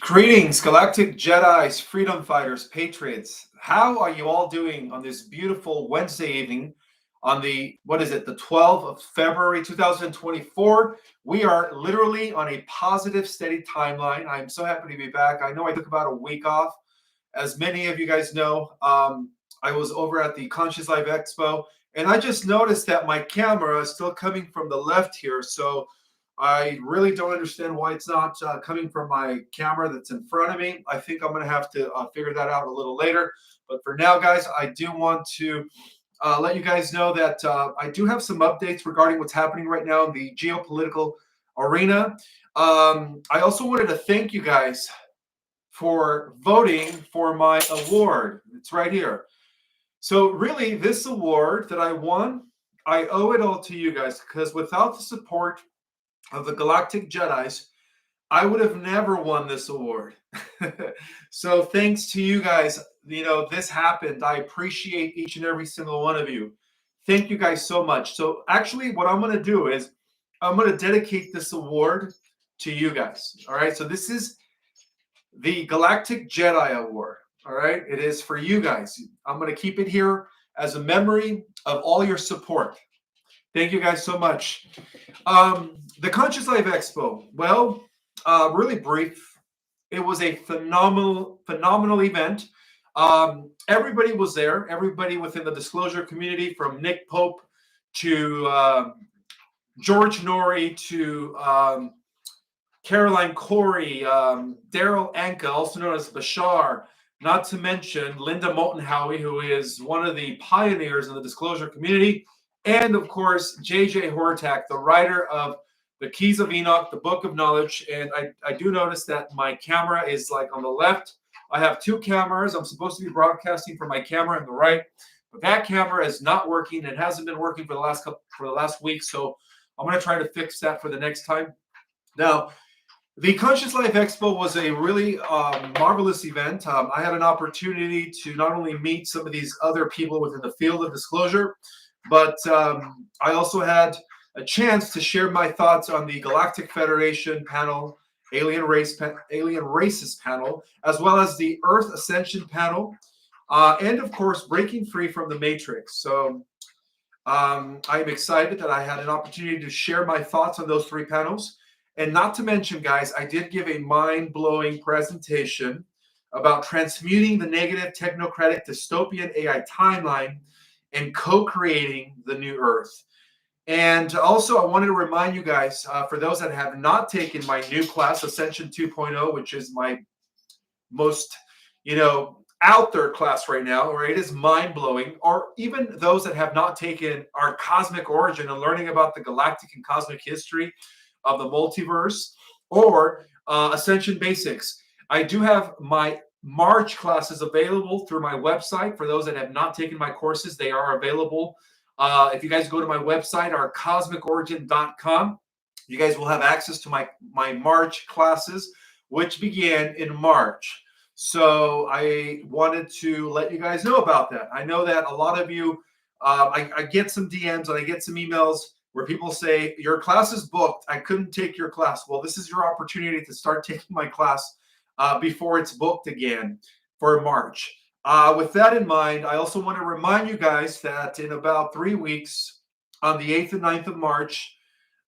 Greetings, Galactic Jedis, Freedom Fighters, Patriots. How are you all doing on this beautiful Wednesday evening on the 12th of February, 2024? We are literally on a positive, steady timeline. I'm so happy to be back. I know I took about a week off. As many of you guys know, I was over at the Conscious Life Expo, and I just noticed that my camera is still coming from the left here. So I really don't understand why it's not coming from my camera that's in front of me. I think I'm going to have to figure that out a little later. But for now, guys, I do want to let you guys know that I do have some updates regarding what's happening right now in the geopolitical arena. I also wanted to thank you guys for voting for my award. It's right here. So really, this award that I won, I owe it all to you guys, because without the support of the Galactic Jedis, I would have never won this award. So thanks to you guys, this happened. I appreciate each and every single one of you. Thank you guys so much. So actually what I'm going to do is I'm going to dedicate this award to you guys. All right. So this is the Galactic Jedi Award. All right. It is for you guys. I'm going to keep it here as a memory of all your support. Thank you guys so much. The Conscious Life Expo, well, really brief. It was a phenomenal event. Everybody was there. Everybody within the disclosure community, from Nick Pope to George Norrie to Caroline Corey, Daryl Anka, also known as Bashar, not to mention Linda Moulton-Howe, who is one of the pioneers in the disclosure community. And of course, J.J. Hortak, the writer of The Keys of Enoch, the Book of Knowledge. And I do notice that my camera is like on the left. I have two cameras. I'm supposed to be broadcasting from my camera on the right, but that camera is not working. It hasn't been working for the last week. So I'm going to try to fix that for the next time. Now, the Conscious Life Expo was a really marvelous event. I had an opportunity to not only meet some of these other people within the field of disclosure, but I also had a chance to share my thoughts on the Galactic Federation panel, Alien Races panel, as well as the Earth Ascension panel, and of course, Breaking Free from the Matrix. So I'm excited that I had an opportunity to share my thoughts on those three panels. And not to mention, guys, I did give a mind-blowing presentation about transmuting the negative technocratic dystopian AI timeline and co-creating the new Earth. And also, I wanted to remind you guys, for those that have not taken my new class, Ascension 2.0, which is my most, out there class right now, or it is mind-blowing, or even those that have not taken our Cosmic Origin and learning about the galactic and cosmic history of the multiverse, or Ascension Basics. I do have my March classes available through my website. For those that have not taken my courses, they are available. If you guys go to my website, our cosmicorigin.com, you guys will have access to my March classes, which began in March. So I wanted to let you guys know about that. I know that a lot of you, I get some DMs and I get some emails where people say, your class is booked. I couldn't take your class. Well, this is your opportunity to start taking my class before it's booked again for March. With that in mind, I also want to remind you guys that in about 3 weeks, on the 8th and 9th of March,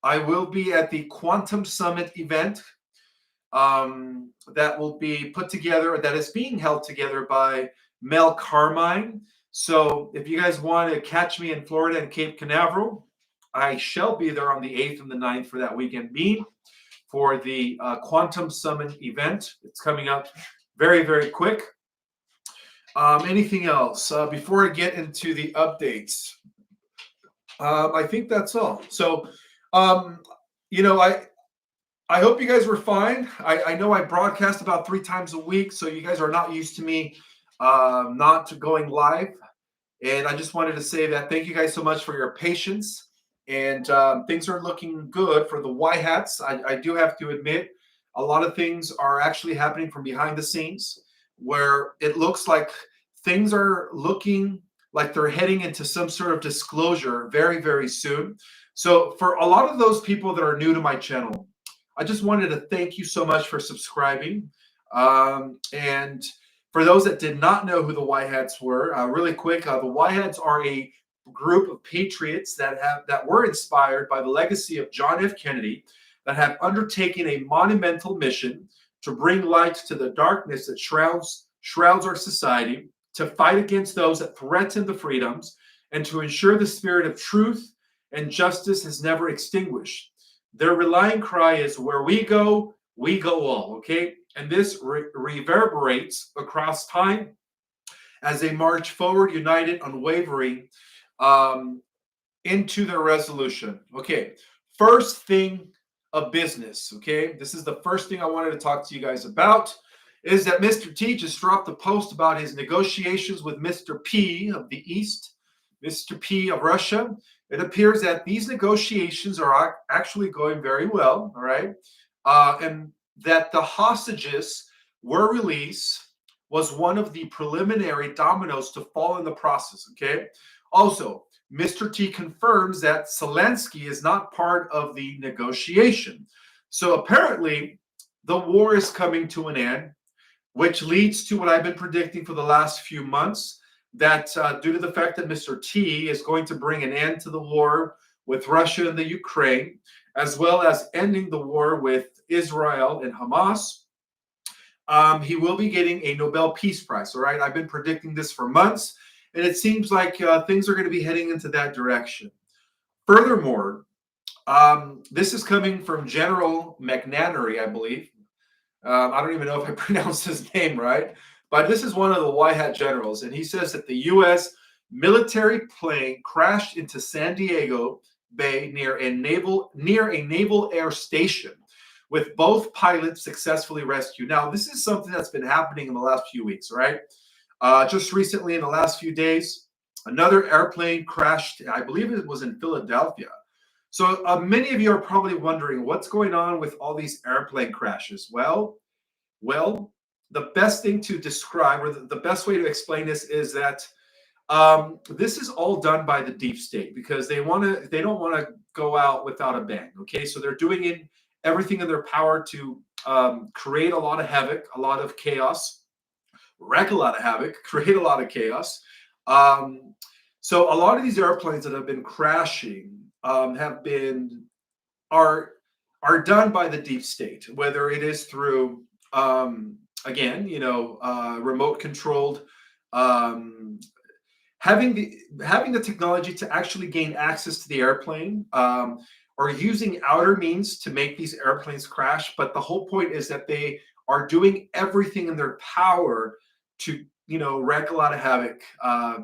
I will be at the Quantum Summit event that will be put together, that is being held together by Mel Carmine. So if you guys want to catch me in Florida and Cape Canaveral, I shall be there on the 8th and the 9th for that weekend being for the Quantum Summit event. It's coming up very, very quick. Anything else? Before I get into the updates, I think that's all. So, I hope you guys were fine. I know I broadcast about 3 times a week, so you guys are not used to me not going live. And I just wanted to say that thank you guys so much for your patience. And things are looking good for the Y hats. I do have to admit, a lot of things are actually happening from behind the scenes, where it looks like things are looking like they're heading into some sort of disclosure very, very soon. So for a lot of those people that are new to my channel, I just wanted to thank you so much for subscribing. And for those that did not know who the White Hats were, really quick, the White Hats are a group of patriots that were inspired by the legacy of John F. Kennedy, that have undertaken a monumental mission to bring light to the darkness that shrouds our society, to fight against those that threaten the freedoms, and to ensure the spirit of truth and justice is never extinguished. Their rallying cry is, where we go all, okay? And this reverberates across time as they march forward, united, unwavering, into their resolution. Okay, first thing of business, okay? This is the first thing I wanted to talk to you guys about, is that Mr. T just dropped a post about his negotiations with Mr. P of the East, Mr. P of Russia. It appears that these negotiations are actually going very well, all right? And that the hostages were released was one of the preliminary dominoes to fall in the process, okay? Also, Mr. T confirms that Zelensky is not part of the negotiation. So apparently, the war is coming to an end, which leads to what I've been predicting for the last few months, that due to the fact that Mr. T is going to bring an end to the war with Russia and the Ukraine, as well as ending the war with Israel and Hamas, he will be getting a Nobel Peace Prize, all right? I've been predicting this for months, and it seems like things are going to be heading into that direction. Furthermore, this is coming from General McNannery, I believe. I don't even know if I pronounced his name right, but this is one of the White Hat generals, and he says that the U.S. military plane crashed into San Diego Bay near a naval air station, with both pilots successfully rescued. Now, this is something that's been happening in the last few weeks, right? Just recently, in the last few days, another airplane crashed. I believe it was in Philadelphia. So many of you are probably wondering what's going on with all these airplane crashes. Well, the best thing to describe, or the best way to explain this, is that this is all done by the deep state, because they don't want to go out without a bang. Okay, so they're doing everything in their power to create a lot of havoc, a lot of chaos, wreak a lot of havoc, create a lot of chaos. So a lot of these airplanes that have been crashing are done by the deep state, whether it is through again, remote controlled, having the technology to actually gain access to the airplane, or using outer means to make these airplanes crash. But the whole point is that they are doing everything in their power to, wreak a lot of havoc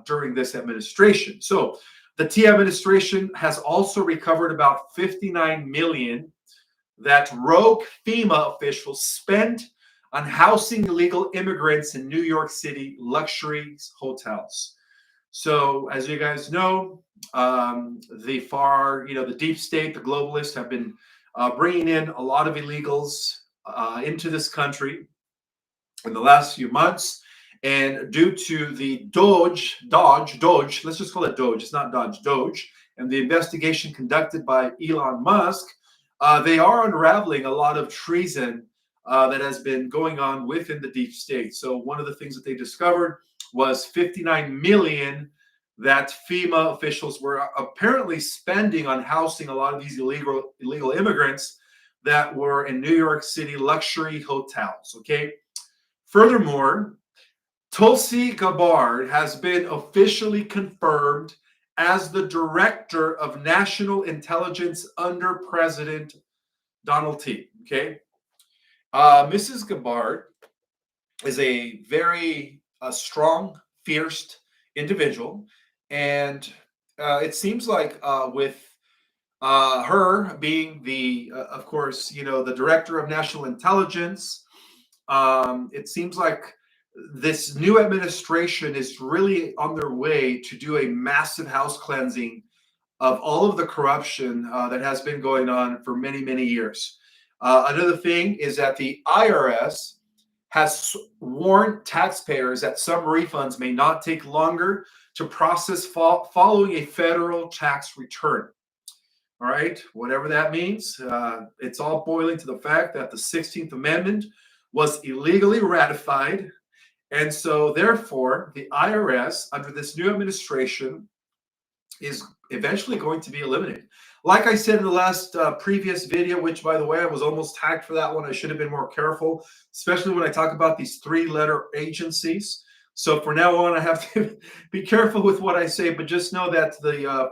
during this administration. So the T administration has also recovered about $59 million that rogue FEMA officials spent on housing illegal immigrants in New York City luxury hotels. So, as you guys know, the deep state, the globalists have been bringing in a lot of illegals into this country in the last few months. And due to the DOGE, let's just call it DOGE, it's not Dodge, DOGE, and the investigation conducted by Elon Musk, they are unraveling a lot of treason that has been going on within the deep state. So one of the things that they discovered was $59 million that FEMA officials were apparently spending on housing a lot of these illegal immigrants that were in New York City luxury hotels. Okay. Furthermore, Tulsi Gabbard has been officially confirmed as the Director of National Intelligence under President Donald T. Okay. Mrs. Gabbard is a very strong, fierce individual. And it seems like with her being of course, the Director of National Intelligence, it seems like this new administration is really on their way to do a massive house cleansing of all of the corruption that has been going on for many, many years. Another thing is that the IRS has warned taxpayers that some refunds may not take longer to process following a federal tax return. All right, whatever that means, it's all boiling to the fact that the 16th Amendment was illegally ratified. And so, therefore, the IRS, under this new administration, is eventually going to be eliminated. Like I said in the last previous video, which, by the way, I was almost tagged for that one. I should have been more careful, especially when I talk about these three-letter agencies. So for now on, I have to be careful with what I say, but just know that the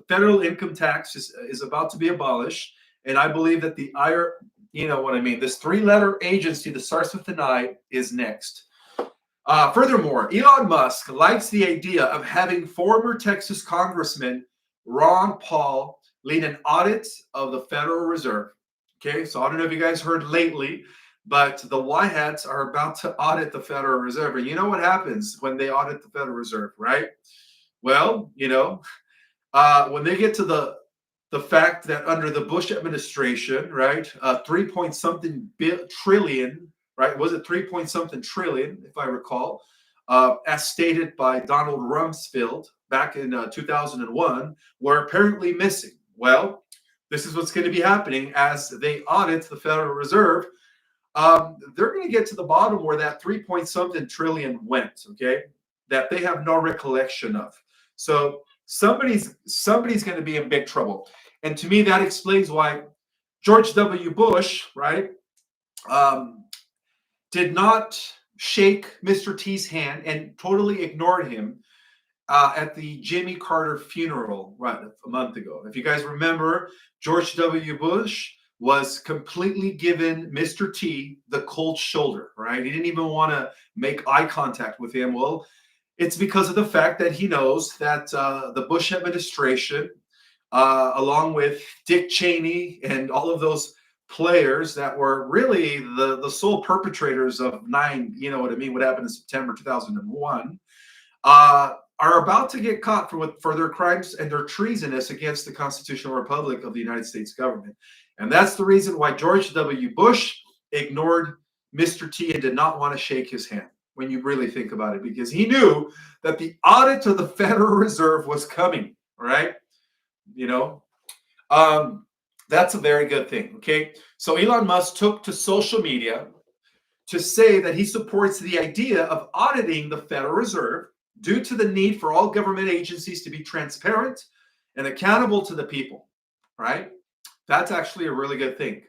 federal income tax is about to be abolished. And I believe that the IRS, you know what I mean, this three-letter agency that starts with an I is next. Furthermore, Elon Musk likes the idea of having former Texas Congressman Ron Paul lead an audit of the Federal Reserve. Okay, so I don't know if you guys heard lately, but the White Hats are about to audit the Federal Reserve. And you know what happens when they audit the Federal Reserve, right? Well, when they get to the fact that under the Bush administration, right, 3 point something trillion, right? Was it 3 point something trillion, if I recall, as stated by Donald Rumsfeld back in 2001, were apparently missing. Well, this is what's going to be happening as they audit the Federal Reserve. They're going to get to the bottom where that 3 point something trillion went, okay, that they have no recollection of. So somebody's going to be in big trouble. And to me, that explains why George W. Bush, right, did not shake Mr. T's hand and totally ignored him at the Jimmy Carter funeral, right, a month ago. If you guys remember, George W. Bush was completely given Mr. T the cold shoulder, right? He didn't even want to make eye contact with him. Well, it's because of the fact that he knows that the Bush administration, along with Dick Cheney and all of those players that were really the sole perpetrators of what happened in September 2001, are about to get caught for their crimes and their treasonous against the Constitutional Republic of the United States government. And that's the reason why George W. Bush ignored Mr. T and did not want to shake his hand, when you really think about it, because he knew that the audit of the Federal Reserve was coming, right? That's a very good thing, okay? So Elon Musk took to social media to say that he supports the idea of auditing the Federal Reserve due to the need for all government agencies to be transparent and accountable to the people, right? That's actually a really good thing.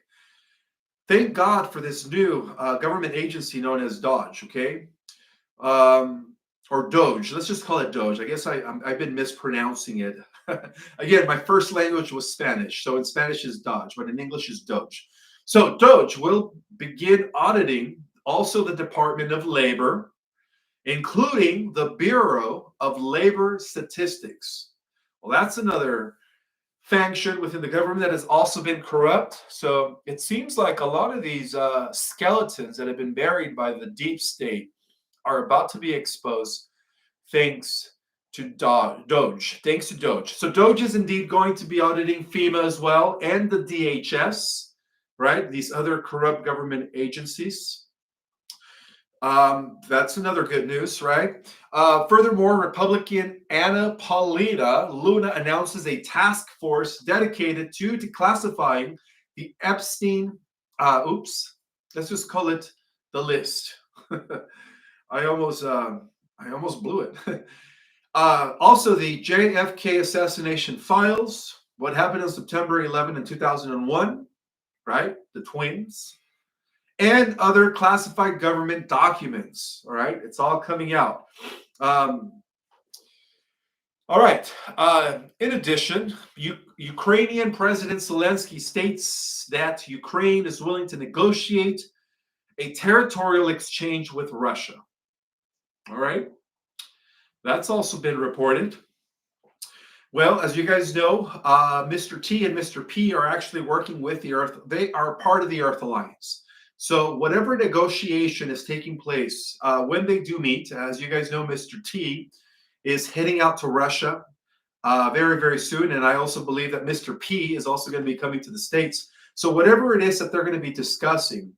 Thank God for this new government agency known as DOGE, okay? Or DOGE. Let's just call it DOGE. I guess I've been mispronouncing it. Again, my first language was Spanish, so in Spanish is DOGE, but in English is DOGE. So DOGE will begin auditing also the Department of Labor, including the Bureau of Labor Statistics. Well, that's another function within the government that has also been corrupt. So it seems like a lot of these skeletons that have been buried by the deep state are about to be exposed thanks to DOGE. Thanks to DOGE. So DOGE is indeed going to be auditing FEMA as well, and the DHS, right? These other corrupt government agencies. That's another good news, right? Furthermore, Republican Anna Paulina Luna announces a task force dedicated to declassifying the Epstein, let's just call it the list. I almost blew it. Also, the JFK assassination files, what happened on September 11 in 2001, right? The twins. And other classified government documents, all right? It's all coming out. All right. In addition, Ukrainian President Zelensky states that Ukraine is willing to negotiate a territorial exchange with Russia. All right. That's also been reported. Well, as you guys know, Mr. T and Mr. P are actually working with the Earth. They are part of the Earth Alliance. So whatever negotiation is taking place, when they do meet, as you guys know, Mr. T is heading out to Russia very, very soon. And I also believe that Mr. P is also going to be coming to the States. So whatever it is that they're going to be discussing,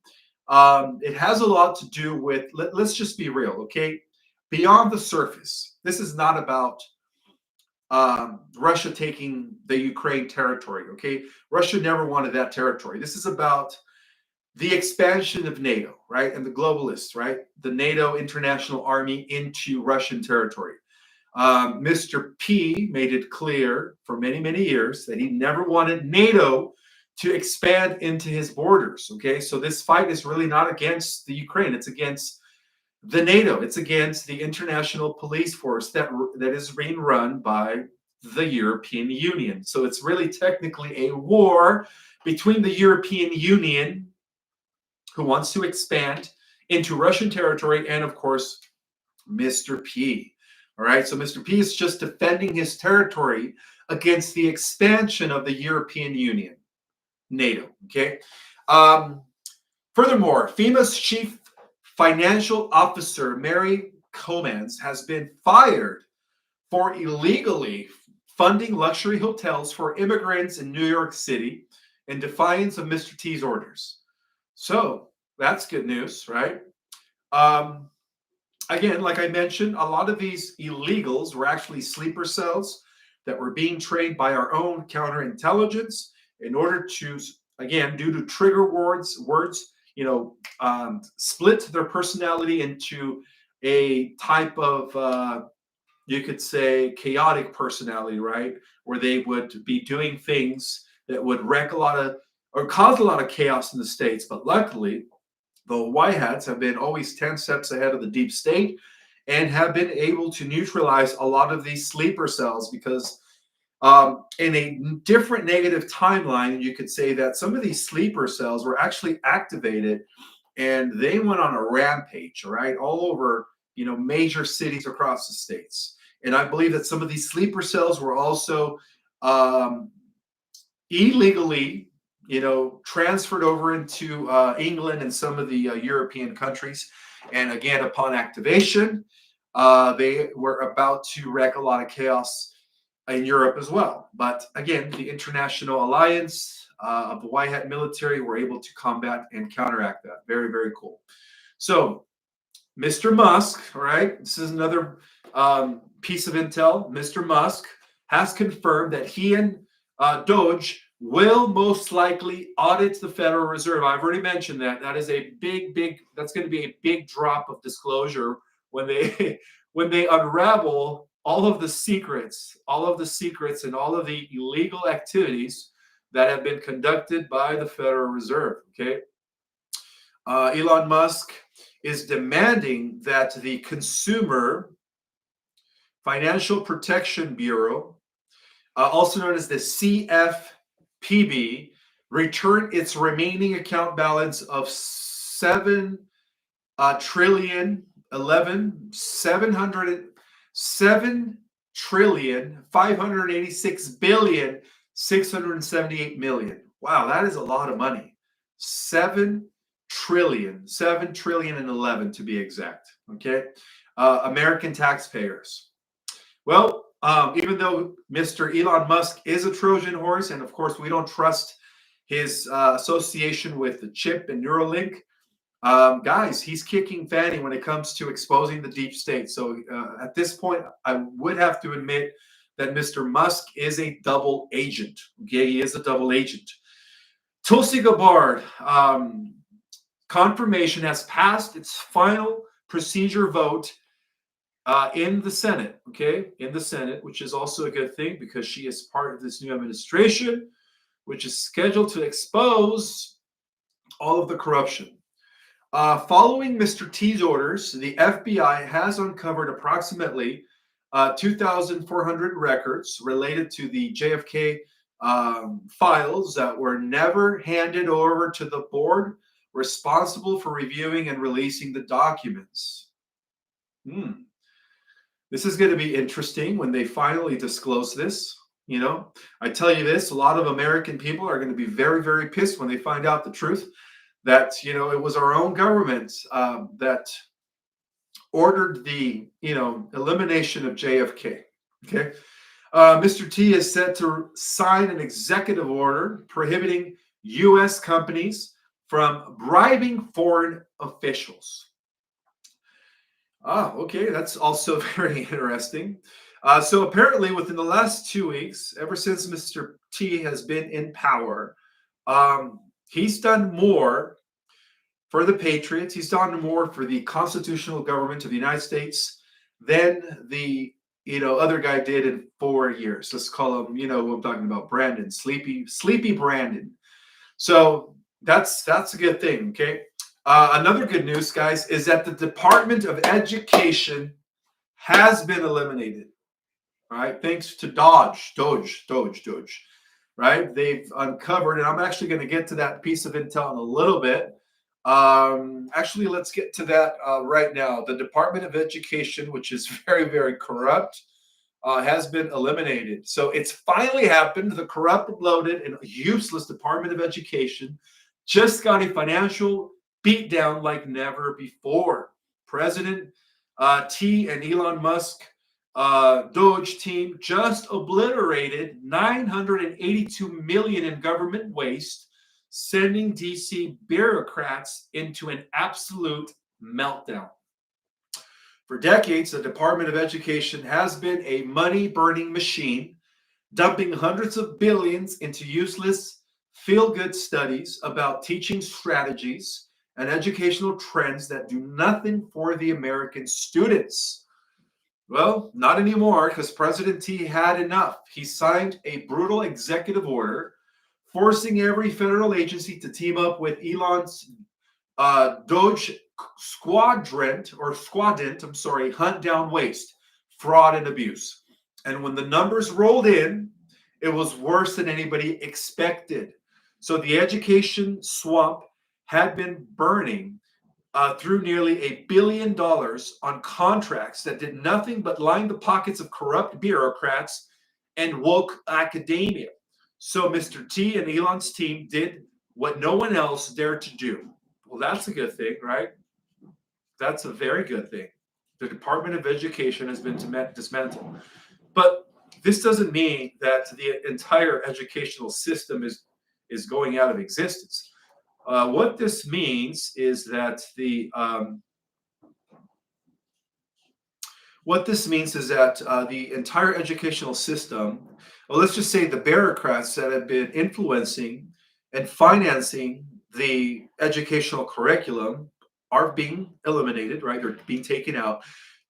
it has a lot to do with, let's just be real, okay? Beyond the surface, this is not about Russia taking the Ukraine territory, okay? Russia never wanted that territory. This is about the expansion of NATO, right, and the globalists, right, the NATO international army into Russian territory. Mr. P made it clear for many, many years that he never wanted NATO to expand into his borders. Okay, so this fight is really not against the Ukraine; it's against the NATO. It's against the international police force that is being run by the European Union. So it's really technically a war between the European Union, who wants to expand into Russian territory, and of course, Mr. P. All right, so Mr. P is just defending his territory against the expansion of the European Union, NATO. Okay. Furthermore, FEMA's chief financial officer, Mary Comans, has been fired for illegally funding luxury hotels for immigrants in New York City in defiance of Mr. T's orders. So that's good news, right? Again, like I mentioned, a lot of these illegals were actually sleeper cells that were being trained by our own counterintelligence in order to, again, due to trigger words, split their personality into a type of, you could say, chaotic personality, right? Where they would be doing things that would wreck a lot of, or cause a lot of chaos in the States. But luckily, the white hats have been always 10 steps ahead of the deep state and have been able to neutralize a lot of these sleeper cells, because in a different negative timeline, you could say that some of these sleeper cells were actually activated and they went on a rampage, right, all over, major cities across the states. And I believe that some of these sleeper cells were also illegally transferred over into England and some of the European countries. And again, upon activation, they were about to wreak a lot of chaos in Europe as well. But again, the international alliance of the white hat military were able to combat and counteract that. Very, very cool. So Mr. Musk, all right, this is another piece of intel. Mr. Musk has confirmed that he and DOGE will most likely audit the Federal Reserve. I've already mentioned that. That is a that's going to be a big drop of disclosure when they unravel all of the secrets and all of the illegal activities that have been conducted by the Federal Reserve. Okay. Elon Musk is demanding that the Consumer Financial Protection Bureau, also known as the CFPB, return its remaining account balance of 7 trillion 586 billion 678 million. Wow, that is a lot of money. 7 trillion and 11 to be exact. Okay, American taxpayers. Well, even though Mr. Elon Musk is a Trojan horse, and of course we don't trust his association with the chip and Neuralink, guys, he's kicking Fanny when it comes to exposing the deep state. So at this point, I would have to admit that Mr. Musk is a double agent. Okay, he is a double agent. Tulsi Gabbard, confirmation has passed its final procedure vote in the Senate, in the Senate, which is also a good thing because she is part of this new administration, which is scheduled to expose all of the corruption. Following Mr. T's orders, the FBI has uncovered approximately 2,400 records related to the JFK files that were never handed over to the board responsible for reviewing and releasing the documents. This is going to be interesting when they finally disclose this. I tell you this, a lot of American people are going to be very, very pissed when they find out the truth that, it was our own government that ordered the, elimination of JFK. Okay. Mr. T is set to sign an executive order prohibiting U.S. companies from bribing foreign officials. Okay, that's also very interesting. So apparently within the last 2 weeks, ever since Mr. T has been in power, he's done more for the Patriots. He's done more for the constitutional government of the United States than the other guy did in 4 years. Let's call him, who I'm talking about, Brandon, sleepy Brandon. So that's a good thing. Okay. Another good news, guys, is that the Department of Education has been eliminated. All right, thanks to DOGE. Right, they've uncovered, and I'm actually going to get to that piece of intel in a little bit. Actually, let's get to that right now. The Department of Education, which is very, very corrupt, has been eliminated. So it's finally happened. The corrupt, bloated, and useless Department of Education just got a financial beatdown like never before. President T and Elon Musk DOGE team just obliterated $982 million in government waste, sending DC bureaucrats into an absolute meltdown. For decades, the Department of Education has been a money-burning machine, dumping hundreds of billions into useless feel-good studies about teaching strategies and educational trends that do nothing for the American students. Well, not anymore, because President T had enough. He signed a brutal executive order forcing every federal agency to team up with Elon's DOGE squadron, hunt down waste, fraud, and abuse. And when the numbers rolled in, it was worse than anybody expected. So the education swamp had been burning through nearly $1 billion on contracts that did nothing but line the pockets of corrupt bureaucrats and woke academia. So Mr. T and Elon's team did what no one else dared to do. Well, that's a good thing, right? That's a very good thing. The Department of Education has been dismantled. But this doesn't mean that the entire educational system is going out of existence. What this means is that the entire educational system, well, let's just say the bureaucrats that have been influencing and financing the educational curriculum are being eliminated, right? They're being taken out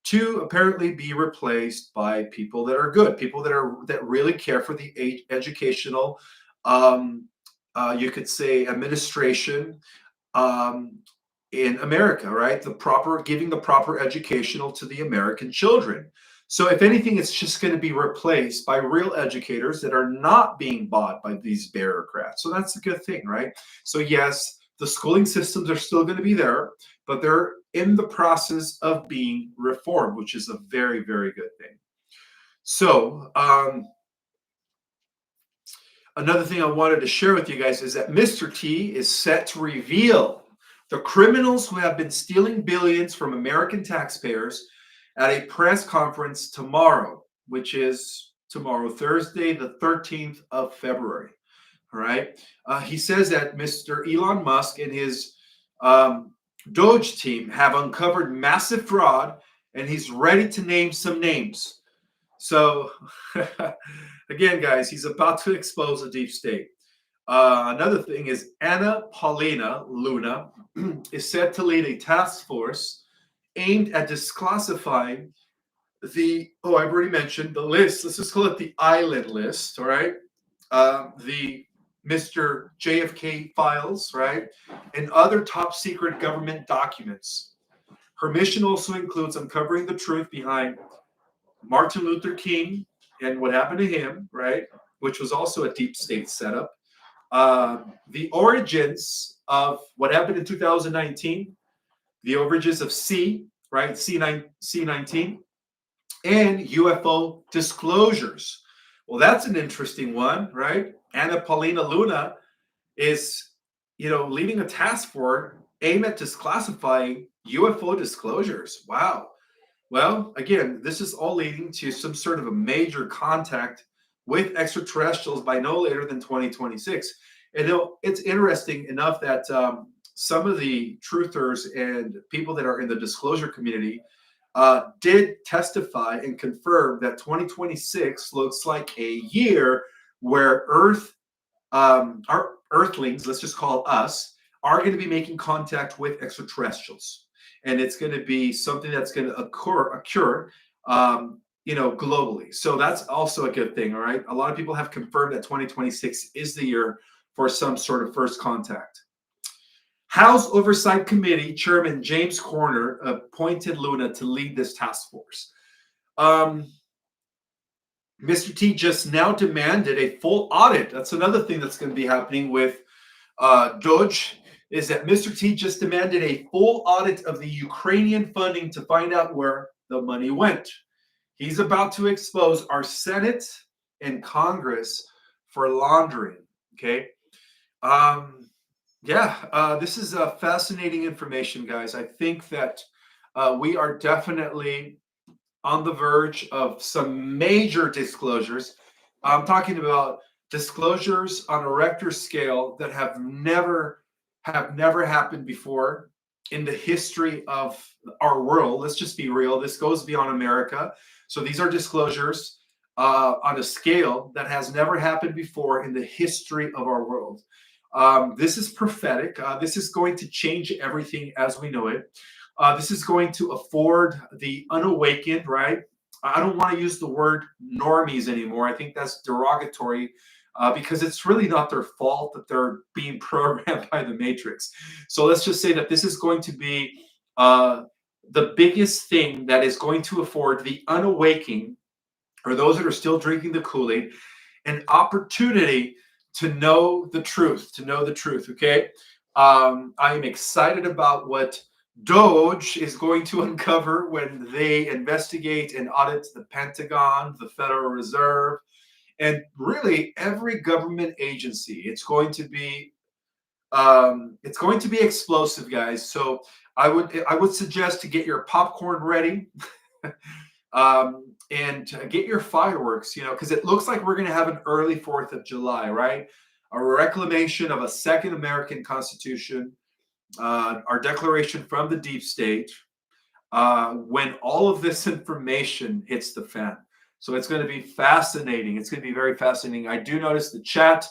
to apparently be replaced by people that are good, people that really care for the educational you could say administration in America, right? Giving the proper educational to the American children. So if anything, it's just going to be replaced by real educators that are not being bought by these bureaucrats. So that's a good thing, right? So yes, the schooling systems are still going to be there, but they're in the process of being reformed, which is a very, very good thing. So, another thing I wanted to share with you guys is that Mr. T is set to reveal the criminals who have been stealing billions from American taxpayers at a press conference tomorrow, which is tomorrow, Thursday, the 13th of February. All right. He says that Mr. Elon Musk and his DOGE team have uncovered massive fraud, and he's ready to name some names. So, again, guys, he's about to expose the deep state. Another thing is Anna Paulina Luna is set to lead a task force aimed at disclassifying I've already mentioned the list. Let's just call it the island list, all right? The Mr. JFK files, right? And other top secret government documents. Her mission also includes uncovering the truth behind Martin Luther King and what happened to him, right? Which was also a deep state setup. The origins of what happened in 2019, the origins of C, right? C19, and UFO disclosures. Well, that's an interesting one, right? Anna Paulina Luna is, leading a task force aimed at disclassifying UFO disclosures. Wow. Well, again, this is all leading to some sort of a major contact with extraterrestrials by no later than 2026. And it's interesting enough that some of the truthers and people that are in the disclosure community did testify and confirm that 2026 looks like a year where our Earthlings, let's just call us, are going to be making contact with extraterrestrials, and it's going to be something that's going to occur, globally. So that's also a good thing. All right, a lot of people have confirmed that 2026 is the year for some sort of first contact. House Oversight Committee Chairman James Corner appointed Luna to lead this task force. Mr. T just now demanded a full audit. That's another thing that's going to be happening with DOGE, is that Mr. T just demanded a full audit of the Ukrainian funding to find out where the money went. He's about to expose our Senate and Congress for laundering. Okay. This is fascinating information, guys. I think that we are definitely on the verge of some major disclosures. I'm talking about disclosures on a Richter scale that have never happened before in the history of our world. Let's just be real. This goes beyond America. So these are disclosures on a scale that has never happened before in the history of our world. This is prophetic. This is going to change everything as we know it. This is going to afford the unawakened, right? I don't want to use the word normies anymore. I think that's derogatory because it's really not their fault that they're being programmed by the Matrix. So let's just say that this is going to be the biggest thing that is going to afford the unawakened, or those that are still drinking the Kool-Aid, an opportunity to know the truth, okay? I am excited about what DOGE is going to uncover when they investigate and audit the Pentagon, the Federal Reserve, and really every government agency. It's going to be explosive, guys. So I would suggest to get your popcorn ready. And get your fireworks, because it looks like we're going to have an early 4th of July, right? A reclamation of a second American Constitution, our declaration from the deep state, when all of this information hits the fan. So it's going to be fascinating. It's going to be very fascinating. I do notice the chat.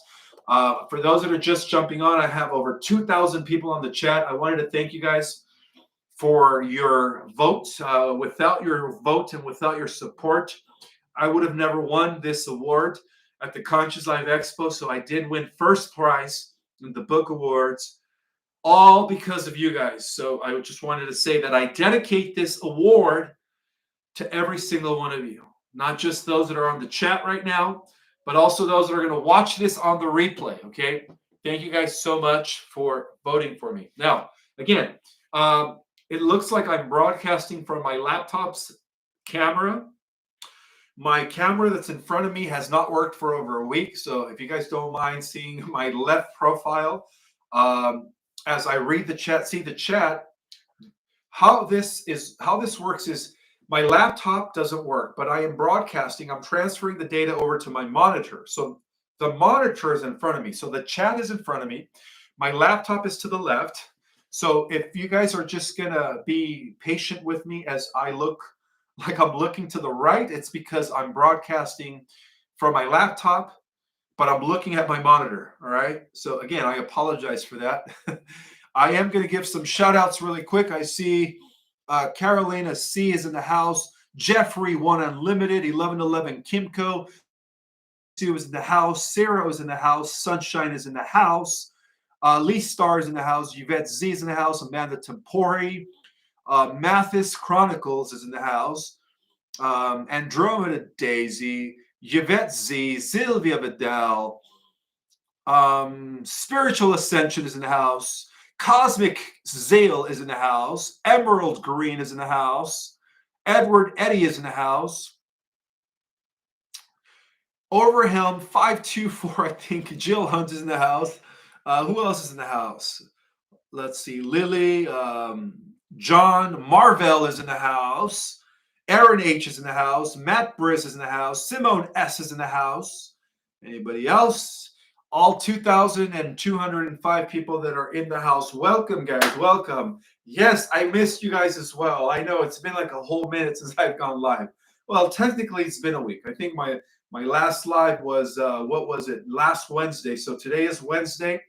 For those that are just jumping on, I have over 2,000 people on the chat. I wanted to thank you guys for your vote. Without your vote and without your support, I would have never won this award at the Conscious Life Expo. So I did win first prize in the book awards, all because of you guys. So I just wanted to say that I dedicate this award to every single one of you, not just those that are on the chat right now, but also those that are going to watch this on the replay. Okay. Thank you guys so much for voting for me. Now, again, it looks like I'm broadcasting from my laptop's camera. My camera that's in front of me has not worked for over a week. So if you guys don't mind seeing my left profile, as I read the chat, see the chat, how this works is my laptop doesn't work, but I am broadcasting. I'm transferring the data over to my monitor. So the monitor is in front of me. So the chat is in front of me. My laptop is to the left. So if you guys are just going to be patient with me as I look like I'm looking to the right, it's because I'm broadcasting from my laptop, but I'm looking at my monitor. All right. So again, I apologize for that. I am going to give some shout outs really quick. I see Carolina C is in the house. Jeffrey One Unlimited, 1111 Kimco. Sue is in the house. Sarah is in the house. Sunshine is in the house. Lee Star is in the house. Yvette Z is in the house. Amanda Tempori. Mathis Chronicles is in the house. Andromeda Daisy. Yvette Z. Sylvia Vidal. Spiritual Ascension is in the house. Cosmic Zale is in the house. Emerald Green is in the house. Edward Eddy is in the house. Overhelm 524, I think. Jill Hunt is in the house. Who else is in the house? Let's see. Lily, John Marvell is in the house. Aaron H is in the house. Matt Briss is in the house. Simone S is in the house. Anybody else? All 2,205 people that are in the house. Welcome, guys. Welcome. Yes, I missed you guys as well. I know it's been like a whole minute since I've gone live. Well, technically, it's been a week. I think my last live was, what was it? Last Wednesday. So today is Wednesday.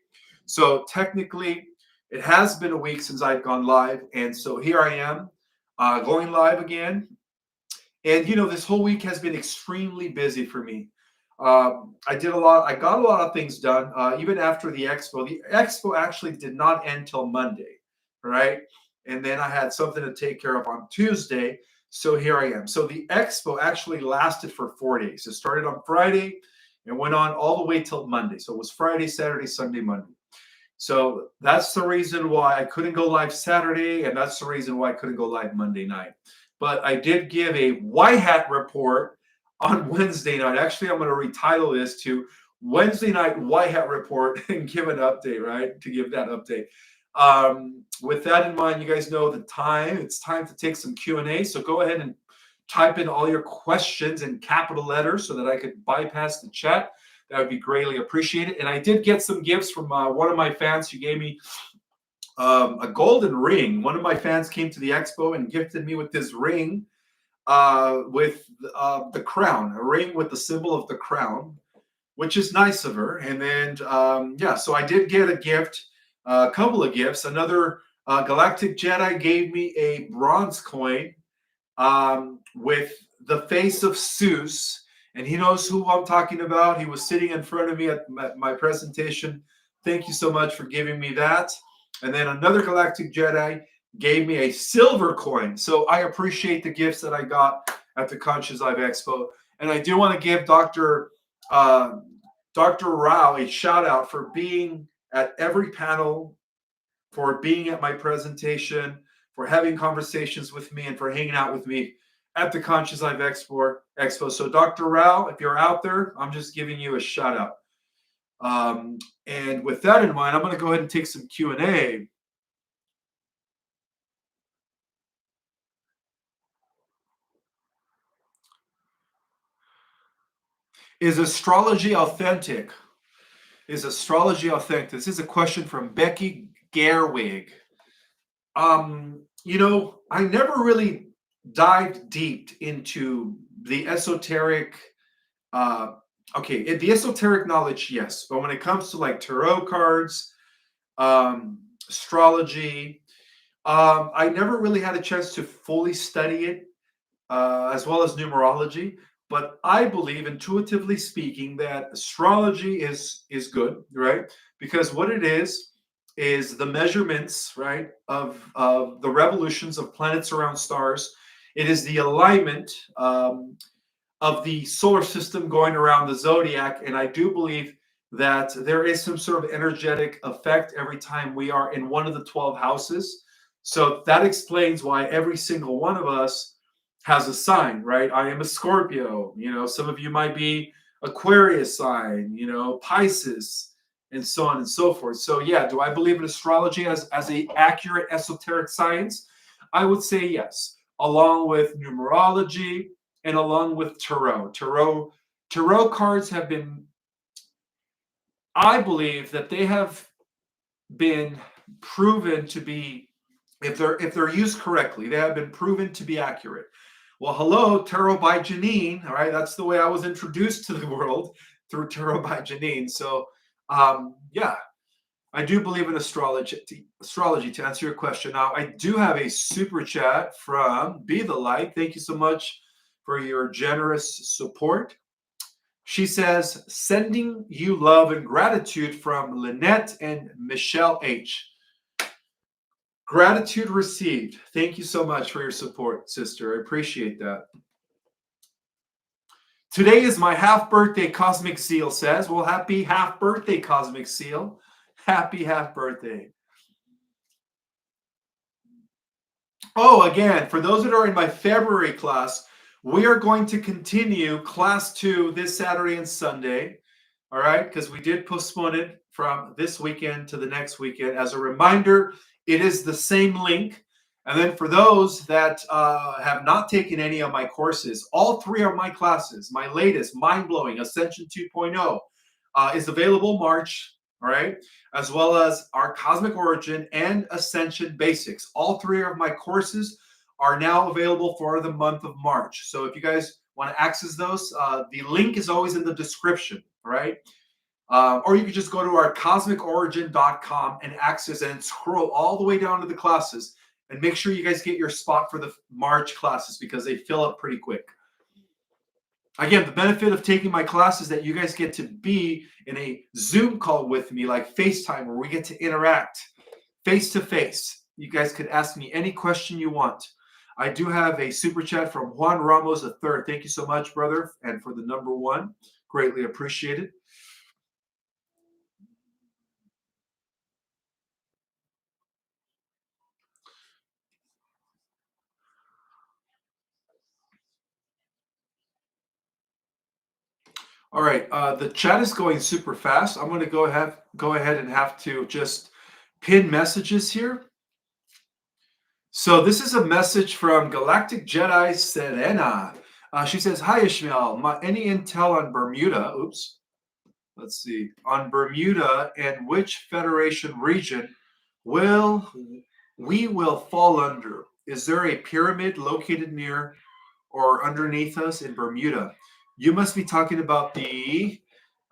So technically, It has been a week since I've gone live, and so here I am, going live again. And this whole week has been extremely busy for me. I did a lot. I got a lot of things done, even after the expo. The expo actually did not end till Monday, right? And then I had something to take care of on Tuesday. So here I am. So the expo actually lasted for 4 days. It started on Friday and went on all the way till Monday. So it was Friday, Saturday, Sunday, Monday. So that's the reason why I couldn't go live Saturday, and that's the reason why I couldn't go live Monday night. But I did give a white hat report on Wednesday night. Actually, I'm going to retitle this to Wednesday Night White Hat Report and give an update, right? To give that update. With that in mind, you guys know the time. It's time to take some Q&A. So go ahead and type in all your questions in capital letters so that I could bypass the chat. That would be greatly appreciated. And I did get some gifts from one of my fans who gave me a golden ring. One of my fans came to the expo and gifted me with this ring with the crown, a ring with the symbol of the crown, which is nice of her. And then, yeah, so I did get a gift, a couple of gifts. Another Galactic Jedi gave me a bronze coin with the face of Zeus. And he knows who I'm talking about. He was sitting in front of me at my presentation. Thank you so much for giving me that. And then another Galactic Jedi gave me a silver coin. So I appreciate the gifts that I got at the Conscious Life Expo. And I do want to give Dr. Rao a shout out for being at every panel, for being at my presentation, for having conversations with me, and for hanging out with me at the Conscious Life Expo. So Dr. Rao, if you're out there, I'm just giving you a shout out. And with that in mind, I'm going to go ahead and take some Q&A. Is astrology authentic? Is astrology authentic? This is a question from Becky Gerwig. I never really dived deep into the esoteric. The esoteric knowledge, yes, but when it comes to like tarot cards, astrology, I never really had a chance to fully study it, as well as numerology. But I believe, intuitively speaking, that astrology is good, right? Because what it is the measurements, right, of the revolutions of planets around stars. It is the alignment of the solar system going around the zodiac. And I do believe that there is some sort of energetic effect every time we are in one of the 12 houses. So that explains why every single one of us has a sign, right? I am a Scorpio. Some of you might be Aquarius sign, Pisces, and so on and so forth. So yeah, do I believe in astrology as a accurate esoteric science? I would say yes, along with numerology and along with tarot. Tarot cards have been, I believe that they have been proven to be, if they're used correctly, they have been proven to be accurate. Well, hello, Tarot by Janine. All right, that's the way I was introduced to the world, through Tarot by Janine. So, yeah, I do believe in astrology. To answer your question, now I do have a super chat from Be the Light. Thank you so much for your generous support. She says, sending you love and gratitude from Lynette and Michelle H. Gratitude received. Thank you so much for your support, sister. I appreciate that. Today is my half birthday, Cosmic Seal says. Well, happy half birthday, Cosmic Seal. Happy half birthday. Oh, again, for those that are in my February class, we are going to continue class 2 this Saturday and Sunday. All right, because we did postpone it from this weekend to the next weekend. As a reminder, it is the same link. And then for those that have not taken any of my courses, all 3 of my classes, my latest, Mind-Blowing, Ascension 2.0, is available March, all right, as well as our Cosmic Origin and Ascension Basics. All 3 of my courses are now available for the month of March. So if you guys want to access those, the link is always in the description, all right? Or you could just go to our cosmicorigin.com and access and scroll all the way down to the classes and make sure you guys get your spot for the March classes because they fill up pretty quick. Again, the benefit of taking my class is that you guys get to be in a Zoom call with me, like FaceTime, where we get to interact face to face. You guys could ask me any question you want. I do have a super chat from Juan Ramos III. Thank you so much, brother, and for the number one. Greatly appreciated. All right, the chat is going super fast. I'm going to go ahead and have to just pin messages here. So this is a message from Galactic Jedi Serena. She says, "Hi Ishmael, any intel on Bermuda? Oops, let's see, on Bermuda and which Federation region will fall under? Is there a pyramid located near or underneath us in Bermuda?" You must be talking about the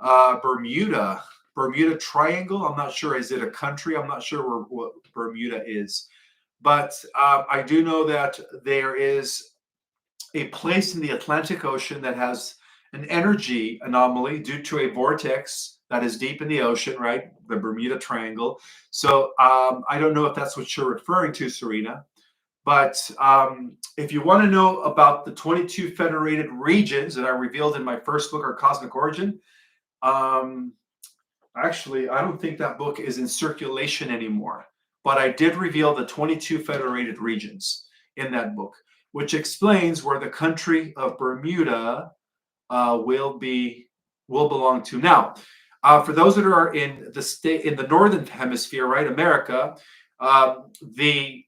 Bermuda Triangle. I'm not sure. Is it a country? I'm not sure what Bermuda is. But I do know that there is a place in the Atlantic Ocean that has an energy anomaly due to a vortex that is deep in the ocean, right? The Bermuda Triangle. So I don't know if that's what you're referring to, Serena. But if you want to know about the 22 federated regions that I revealed in my first book, Our Cosmic Origin, actually, I don't think that book is in circulation anymore. But I did reveal the 22 federated regions in that book, which explains where the country of Bermuda will belong to. Now, for those that are in the northern hemisphere, right, America, the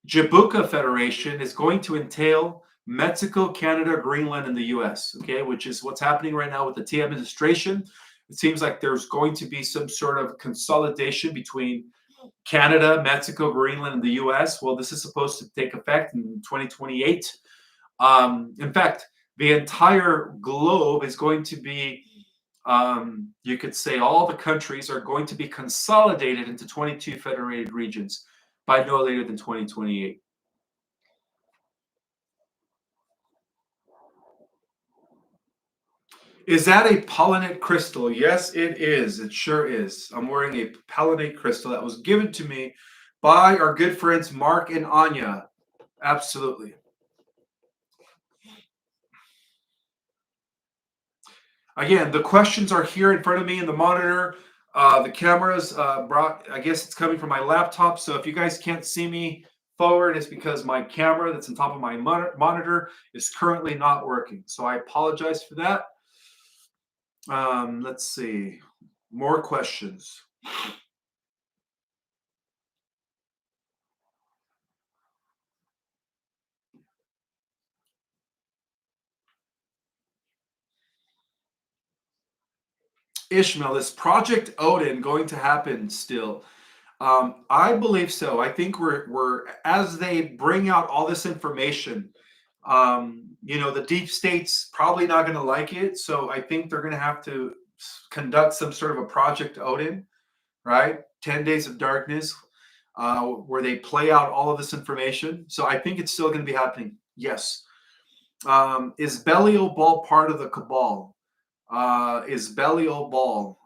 Jabuka Federation is going to entail Mexico, Canada, Greenland, and the U.S. Okay, which is what's happening right now with the T administration. It seems like there's going to be some sort of consolidation between Canada, Mexico, Greenland, and the U.S. Well, this is supposed to take effect in 2028. In fact, the entire globe is going to be, you could say all the countries are going to be consolidated into 22 federated regions by no later than 2028. Is that a pollinate crystal? Yes, it is. It sure is. I'm wearing a pollinate crystal that was given to me by our good friends Mark and Anya. Absolutely. Again, the questions are here in front of me in the monitor. The camera's I guess it's coming from my laptop. So if you guys can't see me forward, it's because my camera that's on top of my monitor is currently not working. So I apologize for that. Let's see. More questions. Ishmael, is Project Odin going to happen still? I believe so. I think we're as they bring out all this information, the deep state's probably not going to like it. So I think they're going to have to conduct some sort of a Project Odin, right? 10 Days of Darkness, where they play out all of this information. So I think it's still going to be happening. Yes. Is Belial Ball part of the cabal? Is Belial Ball?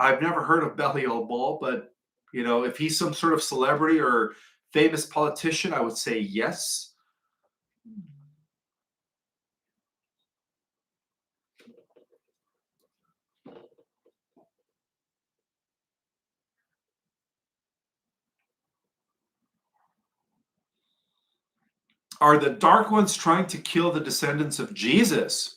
I've never heard of Belial Ball, but if he's some sort of celebrity or famous politician, I would say yes. Are the Dark Ones trying to kill the descendants of Jesus?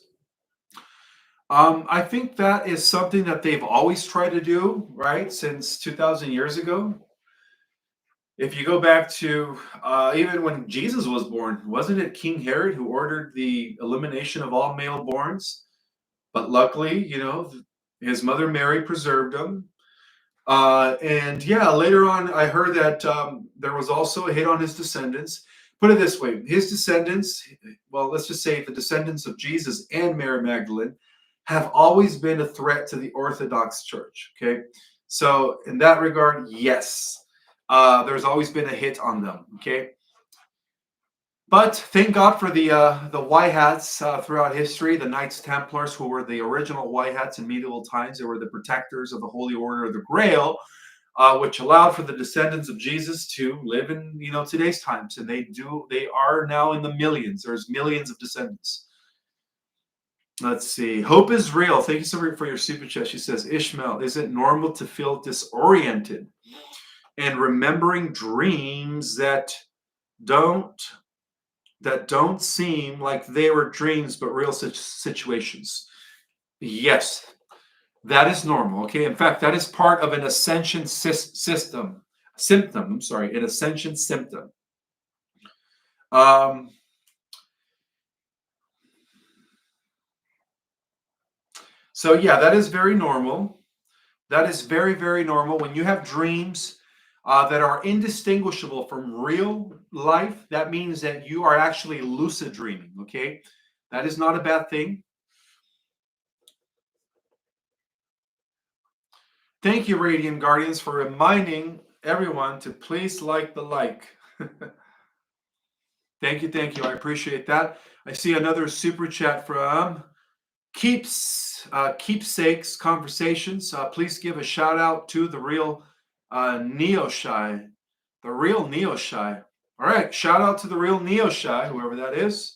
I think that is something that they've always tried to do, right? Since 2,000 years ago. If you go back to even when Jesus was born, wasn't it King Herod who ordered the elimination of all male borns? But luckily, his mother Mary preserved him. And yeah, later on, I heard that there was also a hit on his descendants. Put it this way, his descendants, well, let's just say the descendants of Jesus and Mary Magdalene, have always been a threat to the Orthodox Church. Okay, so in that regard, yes, there's always been a hit on them. Okay, but thank God for the white hats throughout history, the Knights Templars, who were the original white hats in medieval times. They were the protectors of the Holy Order of the Grail, which allowed for the descendants of Jesus to live in today's times, and they are now in the millions. There's millions of descendants. Let's see. Hope is real. Thank you so much for your super chat. She says, Ishmael, is it normal to feel disoriented and remembering dreams that don't seem like they were dreams but real situations? Yes, that is normal. Okay. In fact, that is part of an ascension symptom. I'm sorry, an ascension symptom. So yeah, that is very normal. That is very, very normal. When you have dreams that are indistinguishable from real life, that means that you are actually lucid dreaming. Okay, that is not a bad thing. Thank you, Radiant Guardians, for reminding everyone to please like the like. Thank you, thank you. I appreciate that. I see another super chat from Keepsakes Conversations. Please give a shout out to the real Neo Shy. The real Neo Shy. All right, shout out to the real Neo Shy, whoever that is.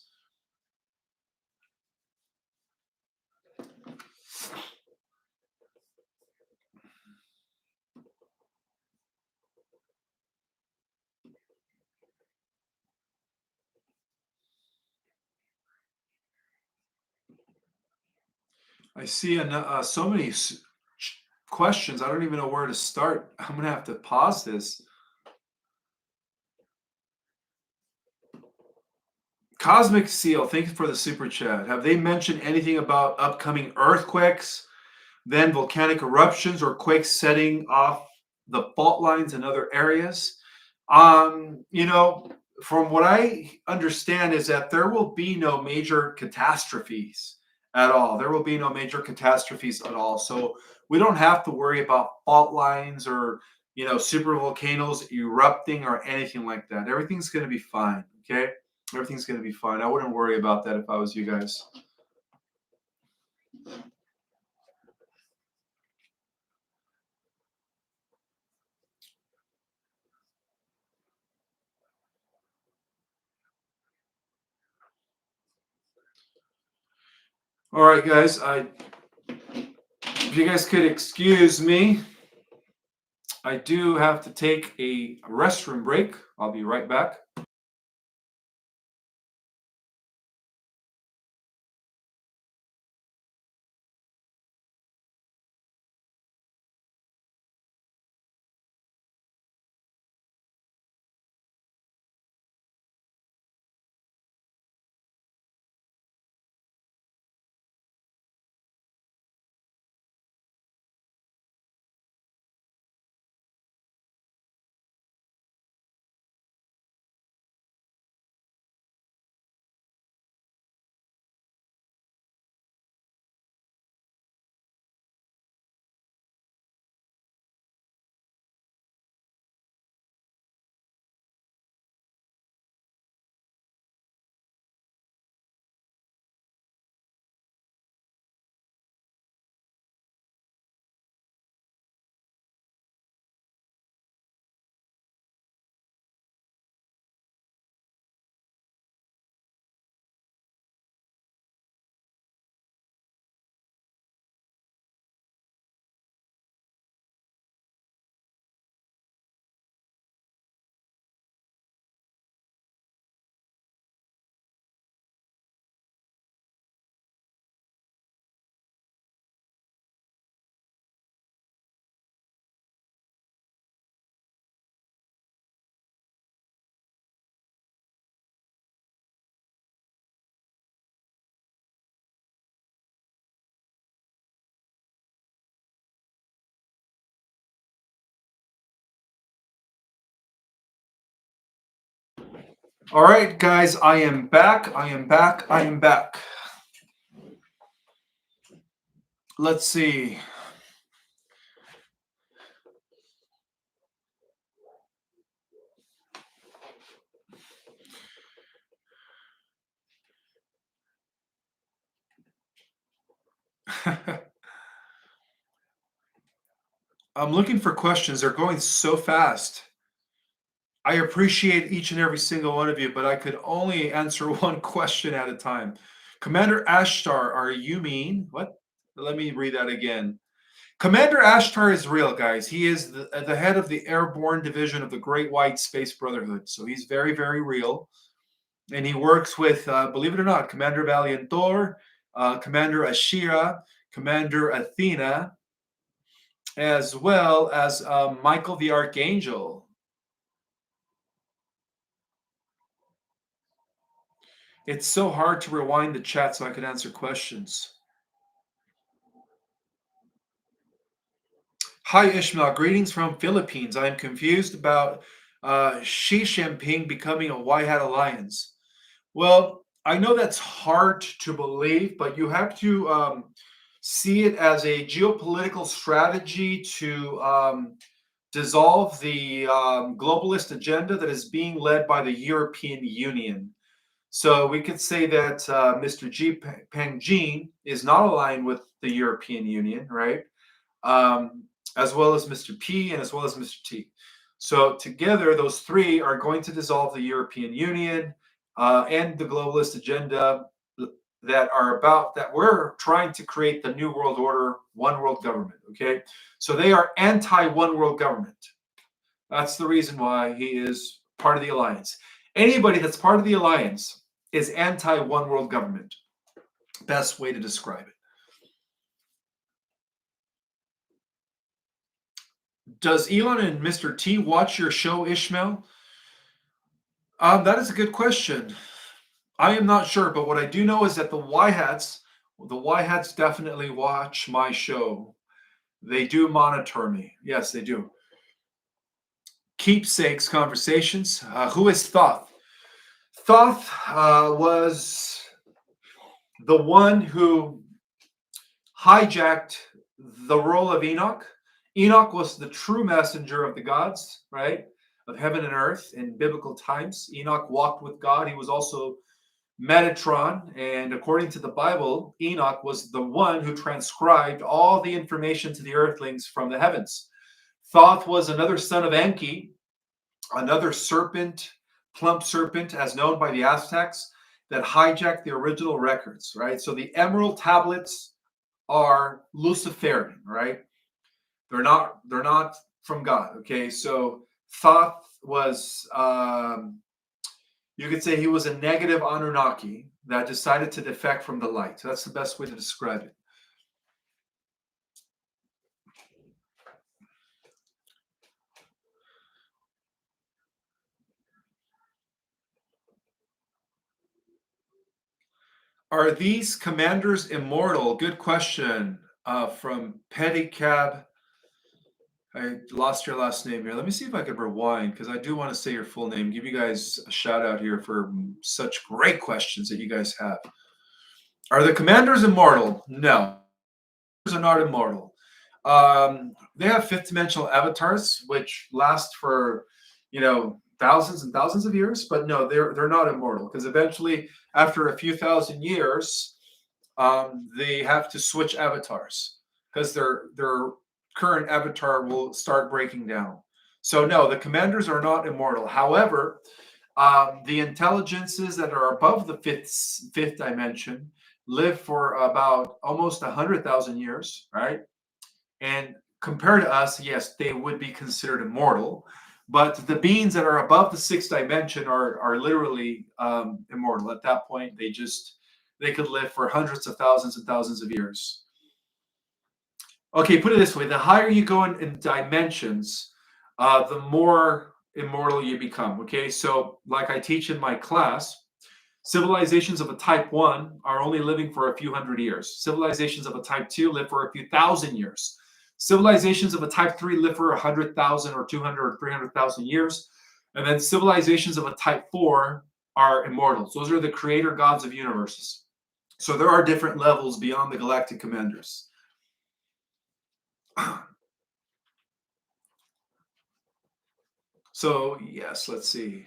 I see so many questions. I don't even know where to start. I'm going to have to pause this. Cosmic Seal, thank you for the super chat. Have they mentioned anything about upcoming earthquakes, then volcanic eruptions, or quakes setting off the fault lines in other areas? From what I understand is that there will be no major catastrophes at all. There will be no major catastrophes at all. So we don't have to worry about fault lines or, super volcanoes erupting or anything like that. Everything's going to be fine. Okay. Everything's going to be fine. I wouldn't worry about that if I was you guys. All right, guys. If you guys could excuse me, I do have to take a restroom break. I'll be right back. All right, guys, I am back. Let's see. I'm looking for questions. They're going so fast. I appreciate each and every single one of you, but I could only answer one question at a time. Commander Ashtar, are you mean? What? Let me read that again. Commander Ashtar is real, guys. He is the head of the airborne division of the Great White Space Brotherhood. So he's very, very real. And he works with, believe it or not, Commander Valiantor, Commander Ashira, Commander Athena, as well as Michael the Archangel. It's so hard to rewind the chat so I could answer questions. Hi, Ishmael. Greetings from Philippines. I am confused about Xi Jinping becoming a White Hat Alliance. Well, I know that's hard to believe, but you have to see it as a geopolitical strategy to dissolve the globalist agenda that is being led by the European Union. So we could say that Mr. Xi Jinping is not aligned with the European Union, right? As well as Mr. P and as well as Mr. T. So together, those three are going to dissolve the European Union and the globalist agenda that we're trying to create the new world order, one world government. Okay, so they are anti one world government. That's the reason why he is part of the alliance. Anybody that's part of the alliance is anti one world government. Best way to describe it. Does Elon and Mr. T watch your show, Ishmael? That is a good question. I am not sure, but what I do know is that the Y Hats definitely watch my show. They do monitor me. Yes, they do. Keepsakes conversations. Who is Thoth? Thoth was the one who hijacked the role of Enoch. Enoch was the true messenger of the gods, right? Of heaven and earth in biblical times. Enoch walked with God. He was also Metatron, and according to the Bible, Enoch was the one who transcribed all the information to the earthlings from the heavens. Thoth was another son of Enki, another serpent, plump serpent, as known by the Aztecs, that hijacked the original records, right? So the emerald tablets are Luciferian, right? They're not from God. Okay, so Thoth was you could say he was a negative Anunnaki that decided to defect from the light. So that's the best way to describe it. Are these commanders immortal? Good question from Pedicab. I lost your last name here. Let me see if I could rewind because I do want to say your full name. Give you guys a shout out here for such great questions that you guys have. Are the commanders immortal? No, are not immortal. They have fifth dimensional avatars which last for thousands and thousands of years, but no, they're not immortal because eventually, after a few thousand years, they have to switch avatars because their current avatar will start breaking down. So no, the commanders are not immortal. However, the intelligences that are above the fifth dimension live for about almost 100,000 years, right? And compared to us, yes, they would be considered immortal. But the beings that are above the sixth dimension are literally immortal. At that point, they could live for hundreds of thousands and thousands of years. Okay, put it this way: the higher you go in dimensions, the more immortal you become. Okay, so like I teach in my class, civilizations of a type 1 are only living for a few hundred years. Civilizations of a type 2 live for a few thousand years. Civilizations of a type 3 live for 100,000 or 200 or 300,000 years. And then civilizations of a type 4 are immortals. Those are the creator gods of universes. So there are different levels beyond the galactic commanders. So, yes, let's see.